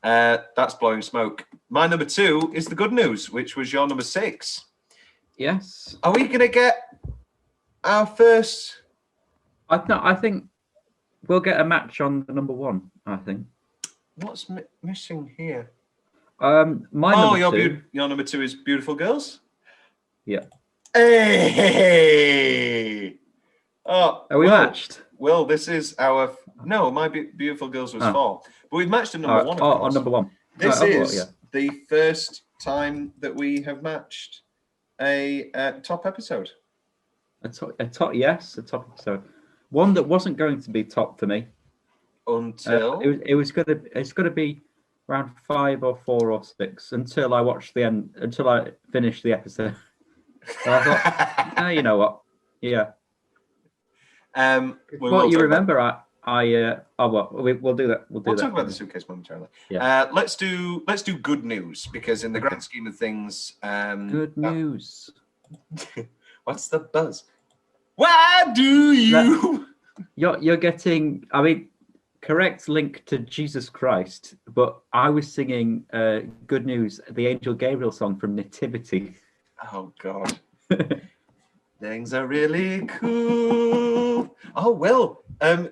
That's Blowing Smoke. My number 2 is The Good News, which was your number 6. Yes. Are we gonna get our first? I think we'll get a match on the number 1. I think. What's missing here? My number two. Your number 2 is Beautiful Girls. Yeah. Hey! Oh, Are we matched? Well, this is our My Beautiful Girls was 4, but we've matched a number 1. Of course. On number 1. This is the first time that we have matched a top episode. A top episode. One that wasn't going to be top for me until it's gonna be around 5 or 4 or 6 until I watched the end, until I finished the episode. And I thought, you know what? Yeah. What you remember? We'll do that. We'll talk about the suitcase momentarily. Yeah. Let's do good news, because in the grand scheme of things, good news. What's the buzz? Why do you? You're getting. I mean, correct link to Jesus Christ, but I was singing "Good News," the Angel Gabriel song from Nativity. Oh God. Things are really cool. Oh well,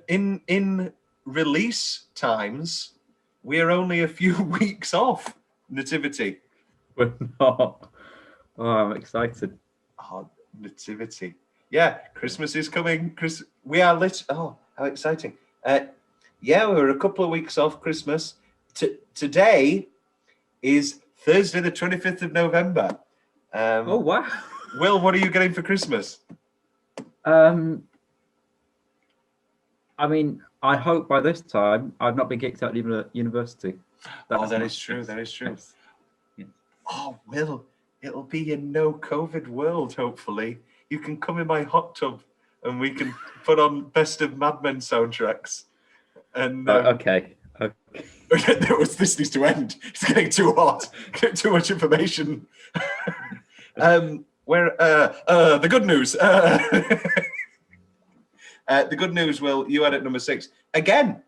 in release times, we're only a few weeks off Nativity. We're not. Oh, I'm excited. Oh, Nativity. Yeah, Christmas is coming. We are lit. Oh, how exciting. Yeah, we're a couple of weeks off Christmas. Today is Thursday, the 25th of November. Oh, wow. Will, what are you getting for Christmas? I mean, I hope by this time I've not been kicked out of university. That is true. That is true. Yes. Oh, Will, it'll be a no-COVID world, hopefully. You can come in my hot tub and we can put on Best of Mad Men soundtracks. And okay. This needs to end. It's getting too hot. Too much information. The good news. The good news, Will, you had it number 6. Again,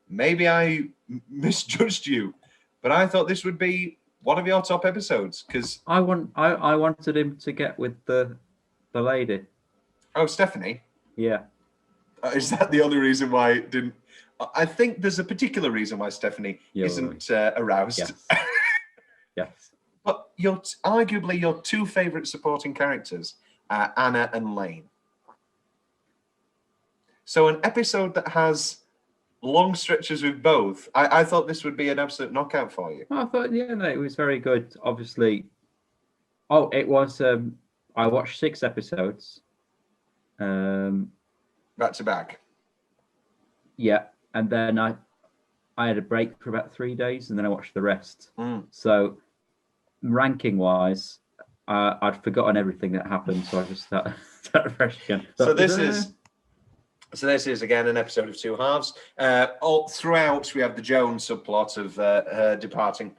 maybe I misjudged you, but I thought this would be one of your top episodes, because I wanted him to get with the lady. Oh, Stephanie? Yeah. Is that the only reason why it didn't? I think there's a particular reason why Stephanie isn't aroused. Yes. Yes. But arguably your 2 favourite supporting characters are Anna and Lane. So an episode that has long stretches with both, I thought this would be an absolute knockout for you. I thought, it was very good. Obviously, it was. I watched 6 episodes. Back to back. Yeah, and then I had a break for about 3 days, and then I watched the rest. So, ranking wise, I'd forgotten everything that happened, so I just started fresh again. So this is again an episode of 2 halves. All throughout, we have the Joan subplot of her departing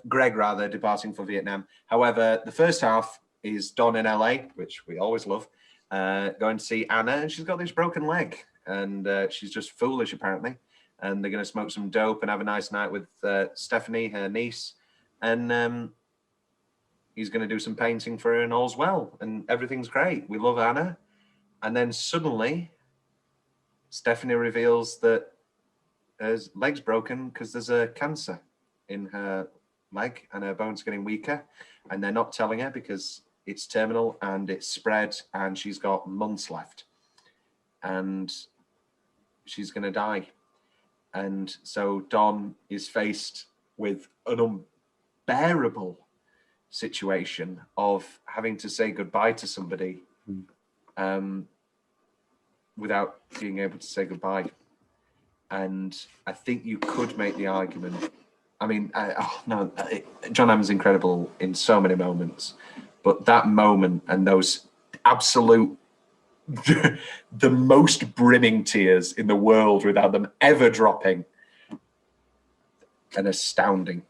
Greg departing for Vietnam. However, the first half is Don in LA, which we always love, going to see Anna, and she's got this broken leg, and she's just foolish apparently. And they're going to smoke some dope and have a nice night with Stephanie, her niece, and he's going to do some painting for her, and all's well, and everything's great. We love Anna. And then suddenly, Stephanie reveals that her leg's broken because there's a cancer in her leg and her bone's getting weaker. And they're not telling her because it's terminal and it's spread and she's got months left. And she's going to die. And so Don is faced with an unbearable situation of having to say goodbye to somebody without being able to say goodbye. And I think you could make the argument. I mean, John Hammond's incredible in so many moments, but that moment and those absolute, the most brimming tears in the world without them ever dropping, an astounding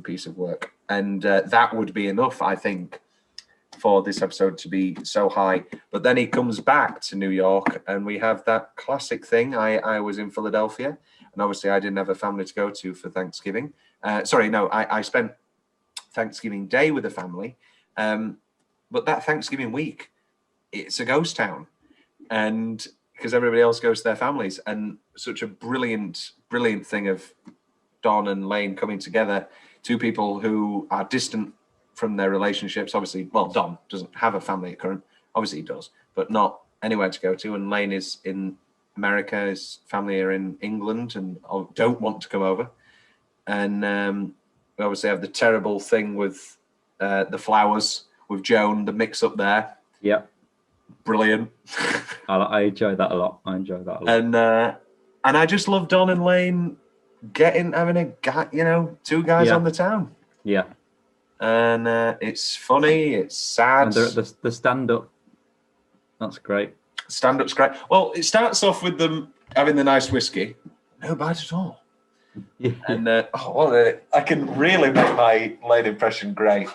piece of work. And that would be enough, I think, for this episode to be so high. But then he comes back to New York and we have that classic thing. I was in Philadelphia and obviously I didn't have a family to go to for Thanksgiving. I spent Thanksgiving Day with the family. But that Thanksgiving week, it's a ghost town. And because everybody else goes to their families. And such a brilliant thing of Don and Lane coming together, two people who are distant from their relationships. Obviously, well, Don doesn't have a family at current. Obviously, he does, but not anywhere to go to. And Lane is in America. His family are in England and don't want to come over. And we obviously have the terrible thing with the flowers with Joan, the mix-up there. Yeah. Brilliant. I enjoy that a lot. And I just love Don and Lane having a guy, two guys on the town. Yeah. And it's funny, it's sad. And the stand-up, that's great. Stand-up's great. Well, it starts off with them having the nice whiskey. No bite at all. Yeah. And I can really make my Lane impression great.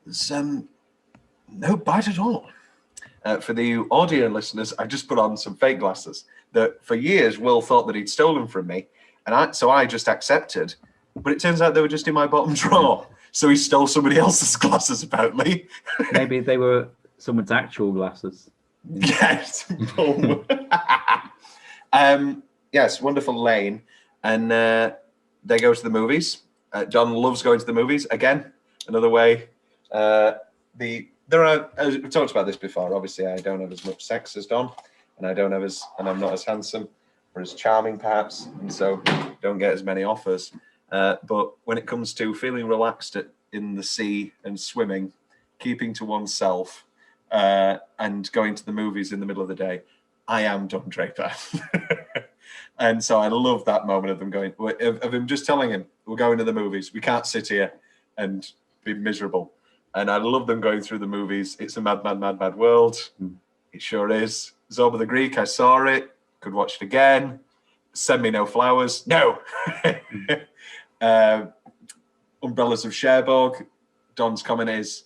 There's no bite at all. For the audio listeners, I just put on some fake glasses that for years Will thought that he'd stolen from me. And so I just accepted. But it turns out they were just in my bottom drawer. So he stole somebody else's glasses, apparently. Maybe they were someone's actual glasses. Yes. Yes, wonderful Lane. And they go to the movies. Don loves going to the movies. Again, another way. We've talked about this before. Obviously, I don't have as much sex as Don. And and I'm not as handsome or as charming, perhaps. And so don't get as many offers. But when it comes to feeling relaxed in the sea and swimming, keeping to oneself, and going to the movies in the middle of the day, I am Don Draper. And so I love that moment of him just telling him, we're going to the movies. We can't sit here and be miserable. And I love them going through the movies. It's a mad, mad, mad, mad world. It sure is. Zorba the Greek, I saw it. Could watch it again. Send me no flowers. No. Umbrellas of Cherbourg. Don's comment is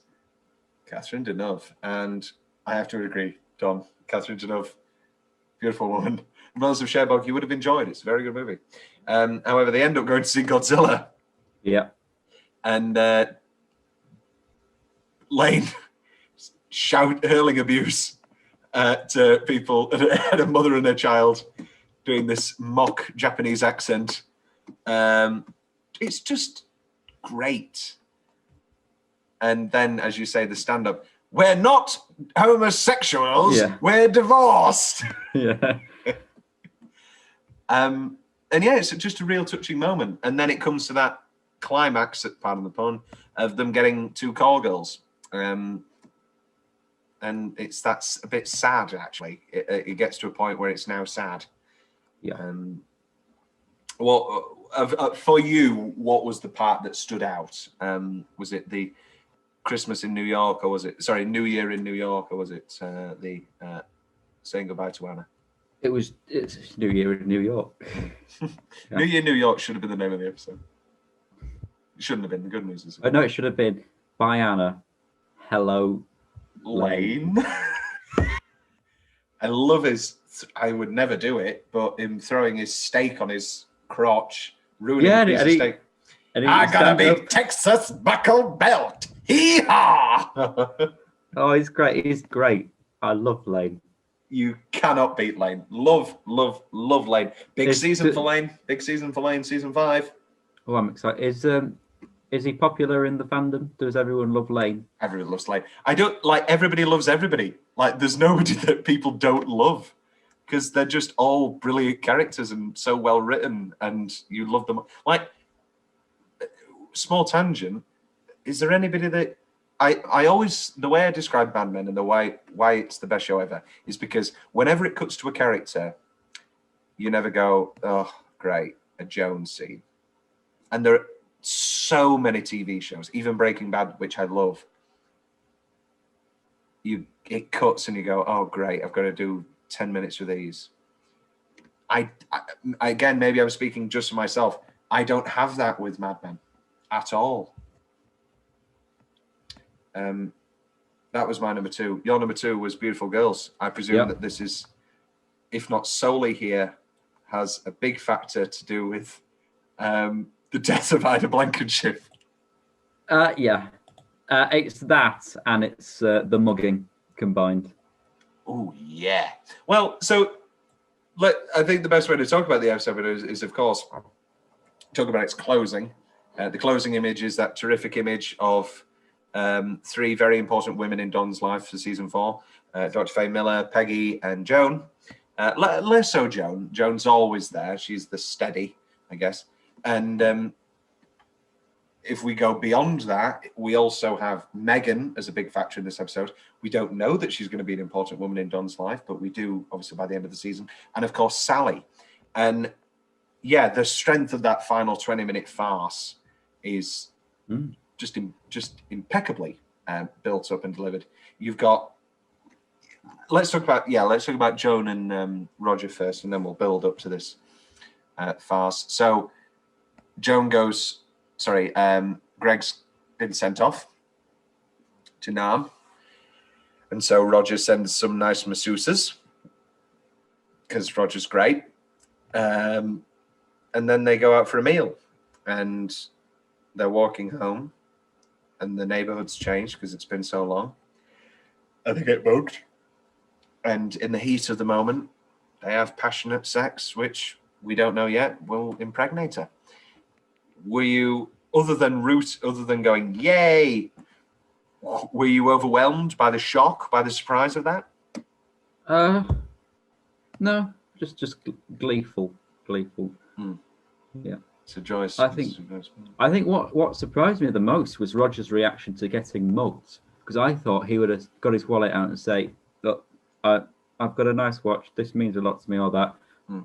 Catherine Deneuve. And I have to agree, Don. Catherine Deneuve, beautiful woman. Umbrellas of Cherbourg, you would have enjoyed. It's a very good movie. However, they end up going to see Godzilla. Yeah. And Lane hurling abuse to people, and a mother and a child doing this mock Japanese accent. It's just great. And then, as you say, the stand-up, we're not homosexuals, we're divorced. Yeah. And yeah, it's just a real touching moment. And then it comes to that climax, pardon the pun, of them getting two call girls. And that's a bit sad, actually. It gets to a point where it's now sad. Yeah. For you, what was the part that stood out? Was it the Christmas in New York, or was it New Year in New York, or was it the saying goodbye to Anna? It's New Year in New York. Yeah. New Year in New York should have been the name of the episode. It shouldn't have been. The good news is. No, it should have been Bye Anna, Hello Lane. I love I would never do it, but him throwing his steak on his crotch, ruining a piece of steak. I got a big Texas buckle belt. Hee-haw! Oh, he's great. He's great. I love Lane. You cannot beat Lane. Love Lane. Big season for Lane. Season 5. Oh, I'm excited. Is he popular in the fandom? Does everyone love Lane? Everyone loves Lane. I don't everybody loves everybody. There's nobody that people don't love, because they're just all brilliant characters and so well written, and you love them. Small tangent. Is there anybody that I always, the way I describe Mad Men and the why it's the best show ever is because whenever it cuts to a character, you never go, oh, great, a Jones scene. And there are so many TV shows, even Breaking Bad, which I love. It cuts and you go, oh, great, I've got to do 10 minutes with these. I again, maybe I'm speaking just for myself. I don't have that with Mad Men at all. That was my number 2. Your number 2 was Beautiful Girls. I presume that this is, if not solely here, has a big factor to do with the death of Ida Blankenship. It's that, and it's the mugging. combined. Oh yeah. Well, so I think the best way to talk about the episode is of course, talk about its closing. The closing image is that terrific image of three very important women in Don's life for season 4. Dr. Faye Miller, Peggy, and Joan. Less so Joan. Joan's always there. She's the steady, I guess. And if we go beyond that, we also have Megan as a big factor in this episode. We don't know that she's going to be an important woman in Don's life, but we do, obviously, by the end of the season. And, of course, Sally. And, yeah, the strength of that final 20-minute farce is just impeccably built up and delivered. You've got... Let's talk about Joan and Roger first, and then we'll build up to this farce. So Joan goes... Greg's been sent off to Nam. And so Roger sends some nice masseuses because Roger's great. And then they go out for a meal and they're walking home and the neighborhood's changed because it's been so long. And they get mugged. And in the heat of the moment, they have passionate sex, which we don't know yet will impregnate her. Were you, other than going, yay, were you overwhelmed by the shock, by the surprise of that? No, just gleeful. Yeah. It's a joyous. I think what surprised me the most was Roger's reaction to getting mugged, because I thought he would have got his wallet out and say, look, I've got a nice watch. This means a lot to me. All that.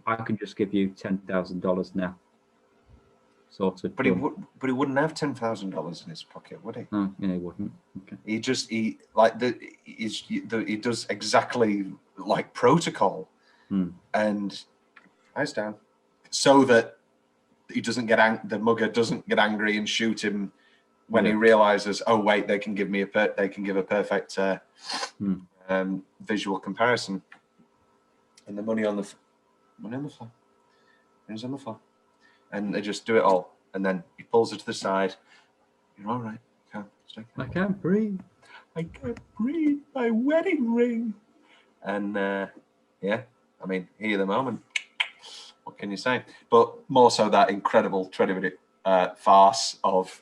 I can just give you $10,000 now. Sorted. But he wouldn't have $10,000 in his pocket, would he? Oh, yeah, he wouldn't. Okay. He does exactly like protocol, and eyes down, so that he doesn't get the mugger doesn't get angry and shoot him when he realizes, oh wait, they can give a perfect visual comparison, and the money on the floor, money's on the floor. And they just do it all. And then he pulls her to the side. You're all right. I can't breathe. I can't breathe. My wedding ring. And, I mean, here the moment. What can you say? But more so that incredible 20-minute farce of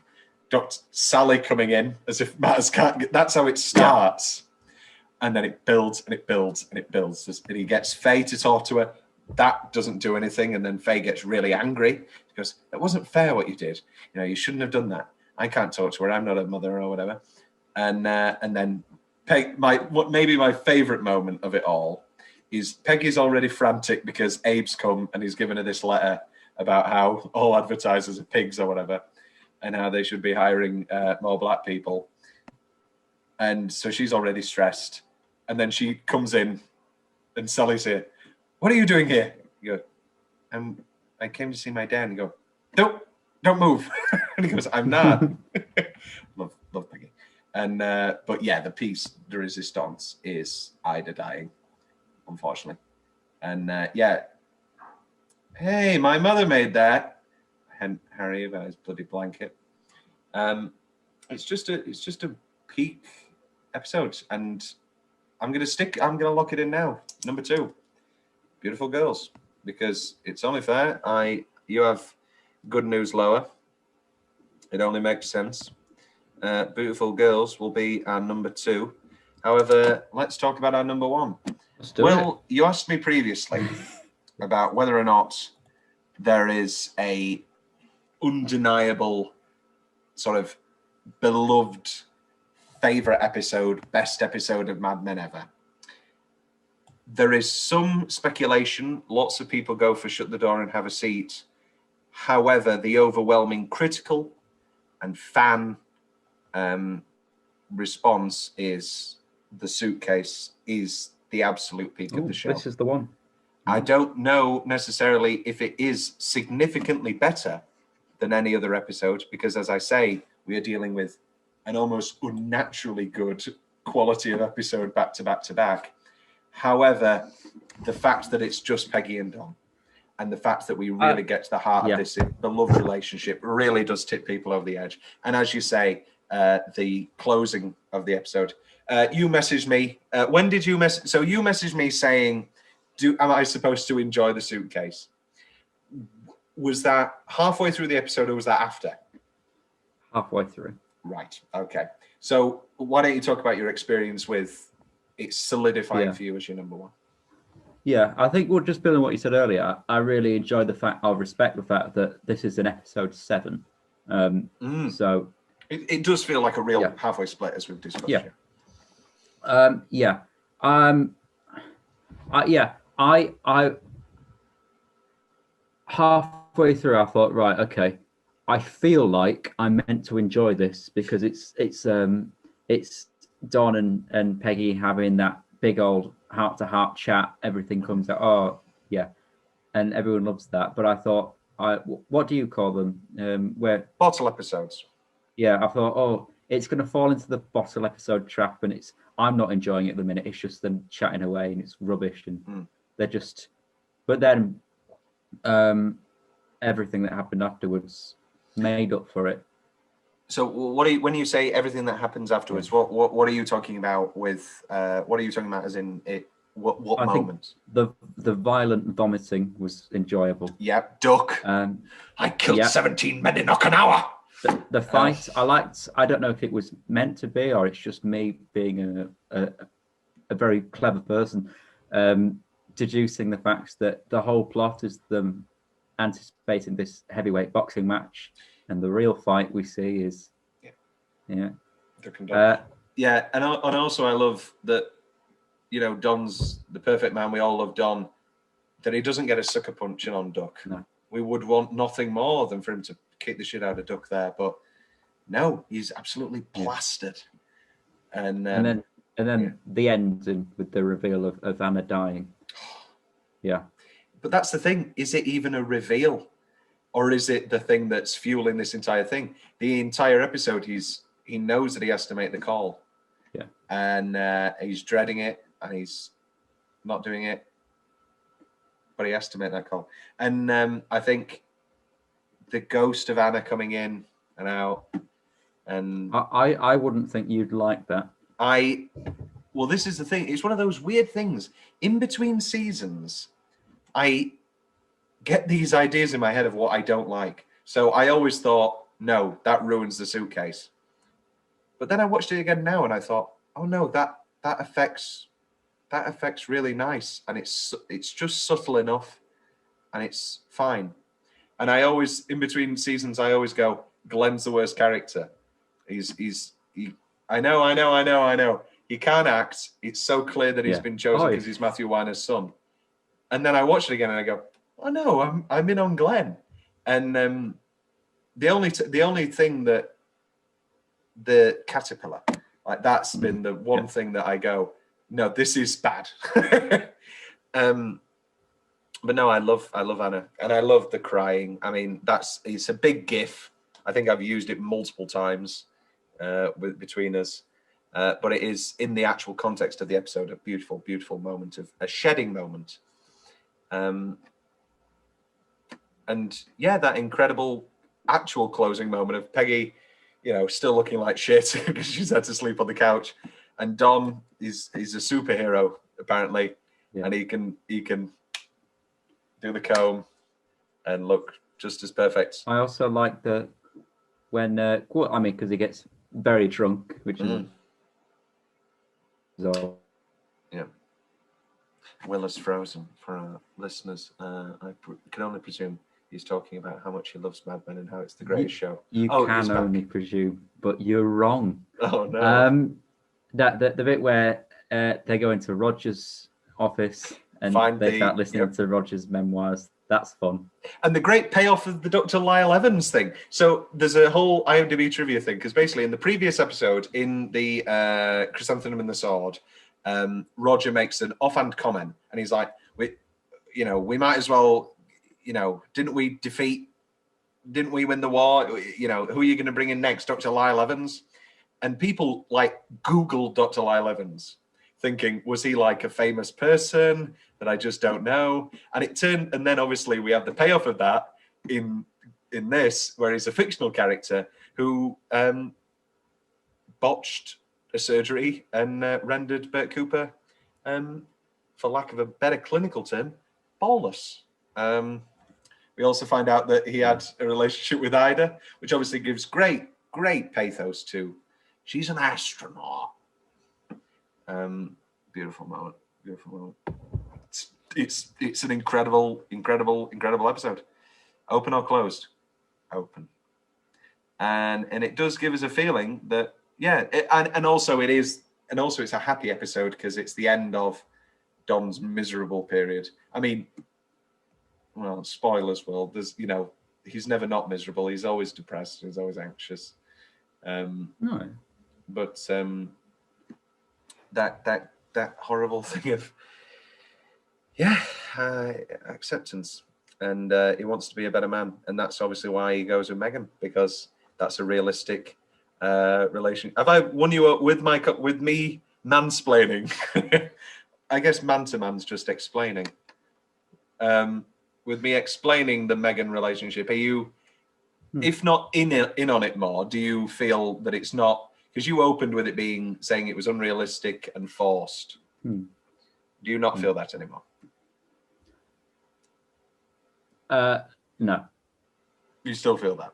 Dr. Sally coming in as if matters can't get... That's how it starts. Yeah. And then it builds and it builds and it builds. And he gets Faye to talk to her. That doesn't do anything, and then Faye gets really angry. She goes, "That wasn't fair what you did. You shouldn't have done that. I can't talk to her. I'm not her mother," or whatever. And then maybe my favorite moment of it all is Peggy's already frantic because Abe's come and he's given her this letter about how all advertisers are pigs or whatever, and how they should be hiring more black people. And so she's already stressed. And then she comes in, and Sally's here. What are you doing here? You go, I came to see my dad. And you go, don't move. And he goes, I'm not. love Peggy. And but yeah, the piece de resistance is Ida dying, unfortunately. And hey, my mother made that. And Harry about his bloody blanket. It's just a peak episode, and I'm gonna lock it in now. Number 2. Beautiful Girls, because it's only fair. You have good news lower. It only makes sense. Beautiful Girls will be our number 2. However, let's talk about our number 1. Well, you asked me previously about whether or not there is a undeniable sort of beloved favorite episode, best episode of Mad Men ever. There is some speculation. Lots of people go for Shut the Door and Have a Seat. However, the overwhelming critical and fan response is The Suitcase is the absolute peak of the show. This is the one. I don't know necessarily if it is significantly better than any other episode, because as I say, we are dealing with an almost unnaturally good quality of episode back to back to back. However, the fact that it's just Peggy and Don, and the fact that we really get to the heart of this beloved relationship really does tip people over the edge. And as you say, the closing of the episode, You messaged me. When did you message? So you messaged me saying, am I supposed to enjoy the suitcase? Was that halfway through the episode or was that after? Halfway through. Right. Okay. So why don't you talk about your experience with it solidifying for you as your number one? Yeah, I think we'll just build on what you said earlier. I really enjoyed the fact, I respect the fact that this is an episode 7. So it does feel like a real halfway split, as we've discussed. I halfway through I thought, right, okay, I feel like I'm meant to enjoy this because it's Don and Peggy having that big old heart-to-heart chat. Everything comes out, and everyone loves that. But I thought, what do you call them? Where bottle episodes. Yeah, I thought, it's going to fall into the bottle episode trap, and I'm not enjoying it at the minute. It's just them chatting away, and it's rubbish, and they're just. But then, everything that happened afterwards made up for it. So, when you say everything that happens afterwards, what are you talking about with? What are you talking about as in it? What moments? The violent vomiting was enjoyable. Yeah, Duck. I killed 17 men in Okinawa. The fight I liked. I don't know if it was meant to be or it's just me being a very clever person, deducing the facts that the whole plot is them anticipating this heavyweight boxing match, and the real fight we see is and also I love that, Don's the perfect man. We all love Don. That he doesn't get a sucker punching on Duck. No. We would want nothing more than for him to kick the shit out of Duck there, but no, he's absolutely plastered. And then the end with the reveal of Anna dying. Yeah. But that's the thing. Is it even a reveal? Or is it the thing that's fueling this entire thing? The entire episode, he knows that he has to make the call. Yeah. And he's dreading it, and he's not doing it. But he has to make that call. And I think the ghost of Anna coming in and out, and I wouldn't think you'd like that. Well, this is the thing. It's one of those weird things. In between seasons, I get these ideas in my head of what I don't like. So I always thought, no, that ruins the suitcase. But then I watched it again now, and I thought, oh no, that affects really nice, and it's just subtle enough, and it's fine. And I always, in between seasons, I always go, Glenn's the worst character. I know. He can't act. It's so clear that he's been chosen because he's Matthew Weiner's son. And then I watch it again and I go, oh no, I'm in on Glenn. And the only thing that the caterpillar, like that's been the one thing that I go, no, this is bad. But no, I love Anna, and I love the crying. I mean, it's a big gif. I think I've used it multiple times between us. But it is, in the actual context of the episode, a beautiful, beautiful moment of a shedding moment. And that incredible actual closing moment of Peggy, still looking like shit because she's had to sleep on the couch. And Don he's a superhero, apparently. Yeah. And he can do the comb and look just as perfect. I also like because he gets very drunk, which is all. Yeah. Will is frozen for our listeners. I can only presume he's talking about how much he loves Mad Men and how it's the greatest show. You can only presume, but you're wrong. Oh no. The bit where they go into Roger's office and they start listening to Roger's memoirs. That's fun. And the great payoff of the Dr. Lyle Evans thing. So there's a whole IMDb trivia thing, because basically in the previous episode, in the Chrysanthemum and the Sword, Roger makes an offhand comment, and he's like, we might as well, didn't we win the war? Who are you going to bring in next? Dr. Lyle Evans? And people Googled Dr. Lyle Evans, thinking, was he like a famous person that I just don't know? And and then obviously we have the payoff of that in this, where he's a fictional character who botched a surgery and rendered Bert Cooper, for lack of a better clinical term, ballless. We also find out that he had a relationship with Ida, which obviously gives great pathos to. She's an astronaut. Beautiful moment. Beautiful moment. It's an incredible episode. Open or closed? Open. And it does give us a feeling that and also it's a happy episode because it's the end of Don's miserable period. I mean, well, spoilers, world. There's he's never not miserable. He's always depressed. He's always anxious. No. But that horrible thing of acceptance, and he wants to be a better man, and that's obviously why he goes with Megan, because that's a realistic relation. Have I won you up with me mansplaining? I guess man to man's just explaining. With me explaining the Megan relationship, are you, if not in on it more, do you feel that it's not, because you opened with it saying it was unrealistic and forced? Do you not feel that anymore? No. You still feel that?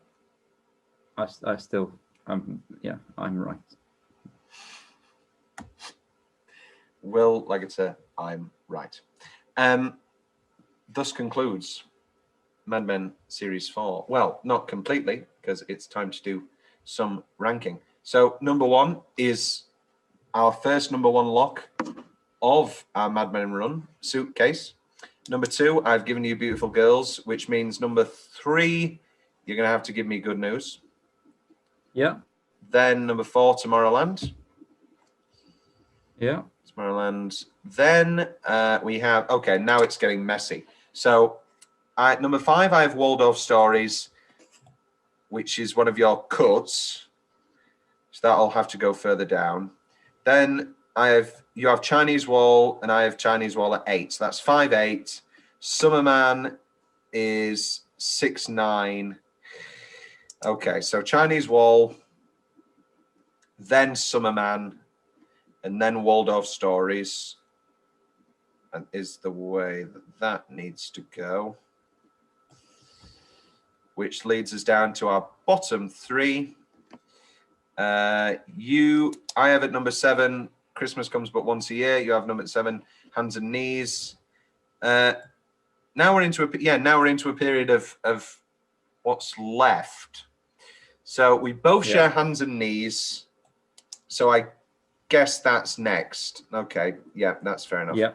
I still, I'm right. Will Leggetter, I'm right. Thus concludes Mad Men Series 4. Well, not completely, because it's time to do some ranking. So number 1 is our first number 1 lock of our Mad Men run, Suitcase. Number 2, I've given you Beautiful Girls, which means number 3, you're going to have to give me Good News. Yeah. Then number 4, Tomorrowland. Yeah. Tomorrowland. Then we have, okay, now it's getting messy. So number 5, I have Waldorf Stories, which is one of your cuts. So that'll have to go further down. Then you have Chinese Wall, and I have Chinese Wall at 8. So that's 5, 8. Summerman is 6, 9. Okay, so Chinese Wall, then Summerman, and then Waldorf Stories, and is the way that needs to go. Which leads us down to our bottom 3. I have at number 7, Christmas Comes But Once a Year. You have number 7, Hands and Knees. Now we're into a period of what's left. So we both share Hands and Knees. So I guess that's next. Okay, yeah, that's fair enough. Yeah.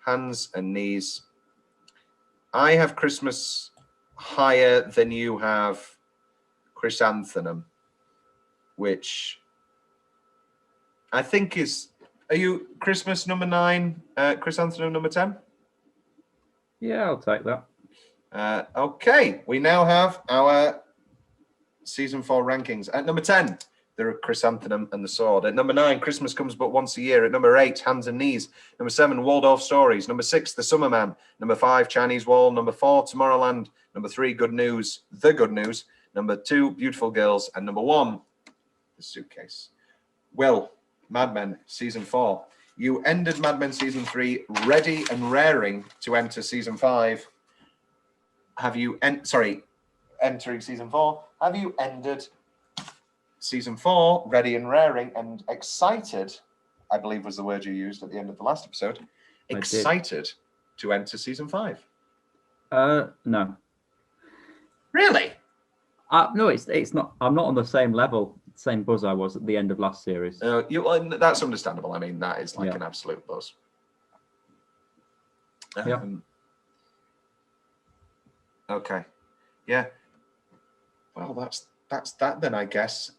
Hands and Knees. I have Christmas higher than you have Chrysanthemum, which I think is. Are you Christmas number 9, Chrysanthemum number 10? Yeah, I'll take that. Okay, we now have our season 4 rankings. At number 10, there are Chrysanthemum and the Sword. At number 9, Christmas Comes But Once a Year. At number 8, Hands and Knees. Number 7, Waldorf Stories. Number 6, The Summer Man. Number 5, Chinese Wall. Number 4, Tomorrowland. Number 3, Good News. The Good News. Number 2, Beautiful Girls. And number 1, The Suitcase. Will, Mad Men Season 4. You ended Mad Men Season 3 ready and raring to enter Season 5. Have you... entering Season 4. Have you ended Season 4 ready and raring and excited, I believe was the word you used at the end of the last episode, excited to enter Season 5? No. Really? No, it's not. I'm not on the same level, same buzz I was at the end of last series. That's understandable. I mean, that is like an absolute buzz. Okay. Yeah. Well, that's that then, I guess.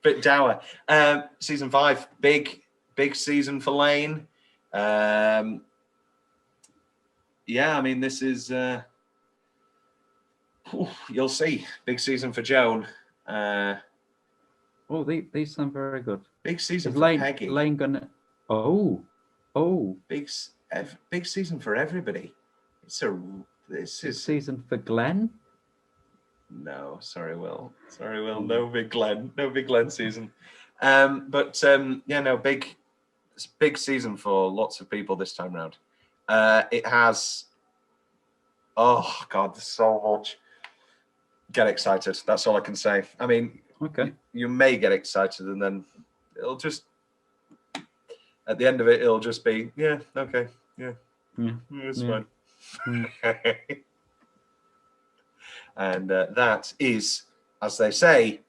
Bit dour. Season 5, big season for Lane. I mean, this is you'll see. Big season for Joan. These sound very good. Big season for Lane, Peggy. Lane gonna. Big season for everybody. This is season for Glenn. No, sorry, Will. Sorry, Will. No big Glenn. No big Glenn season. Yeah, no, big season for lots of people this time round. It has. Oh God, there's so much. Get excited. That's all I can say. I mean, Okay. you may get excited, and then it'll just. At the end of it, it'll just be, yeah, okay, yeah, it's fine. And that is, as they say,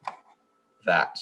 that.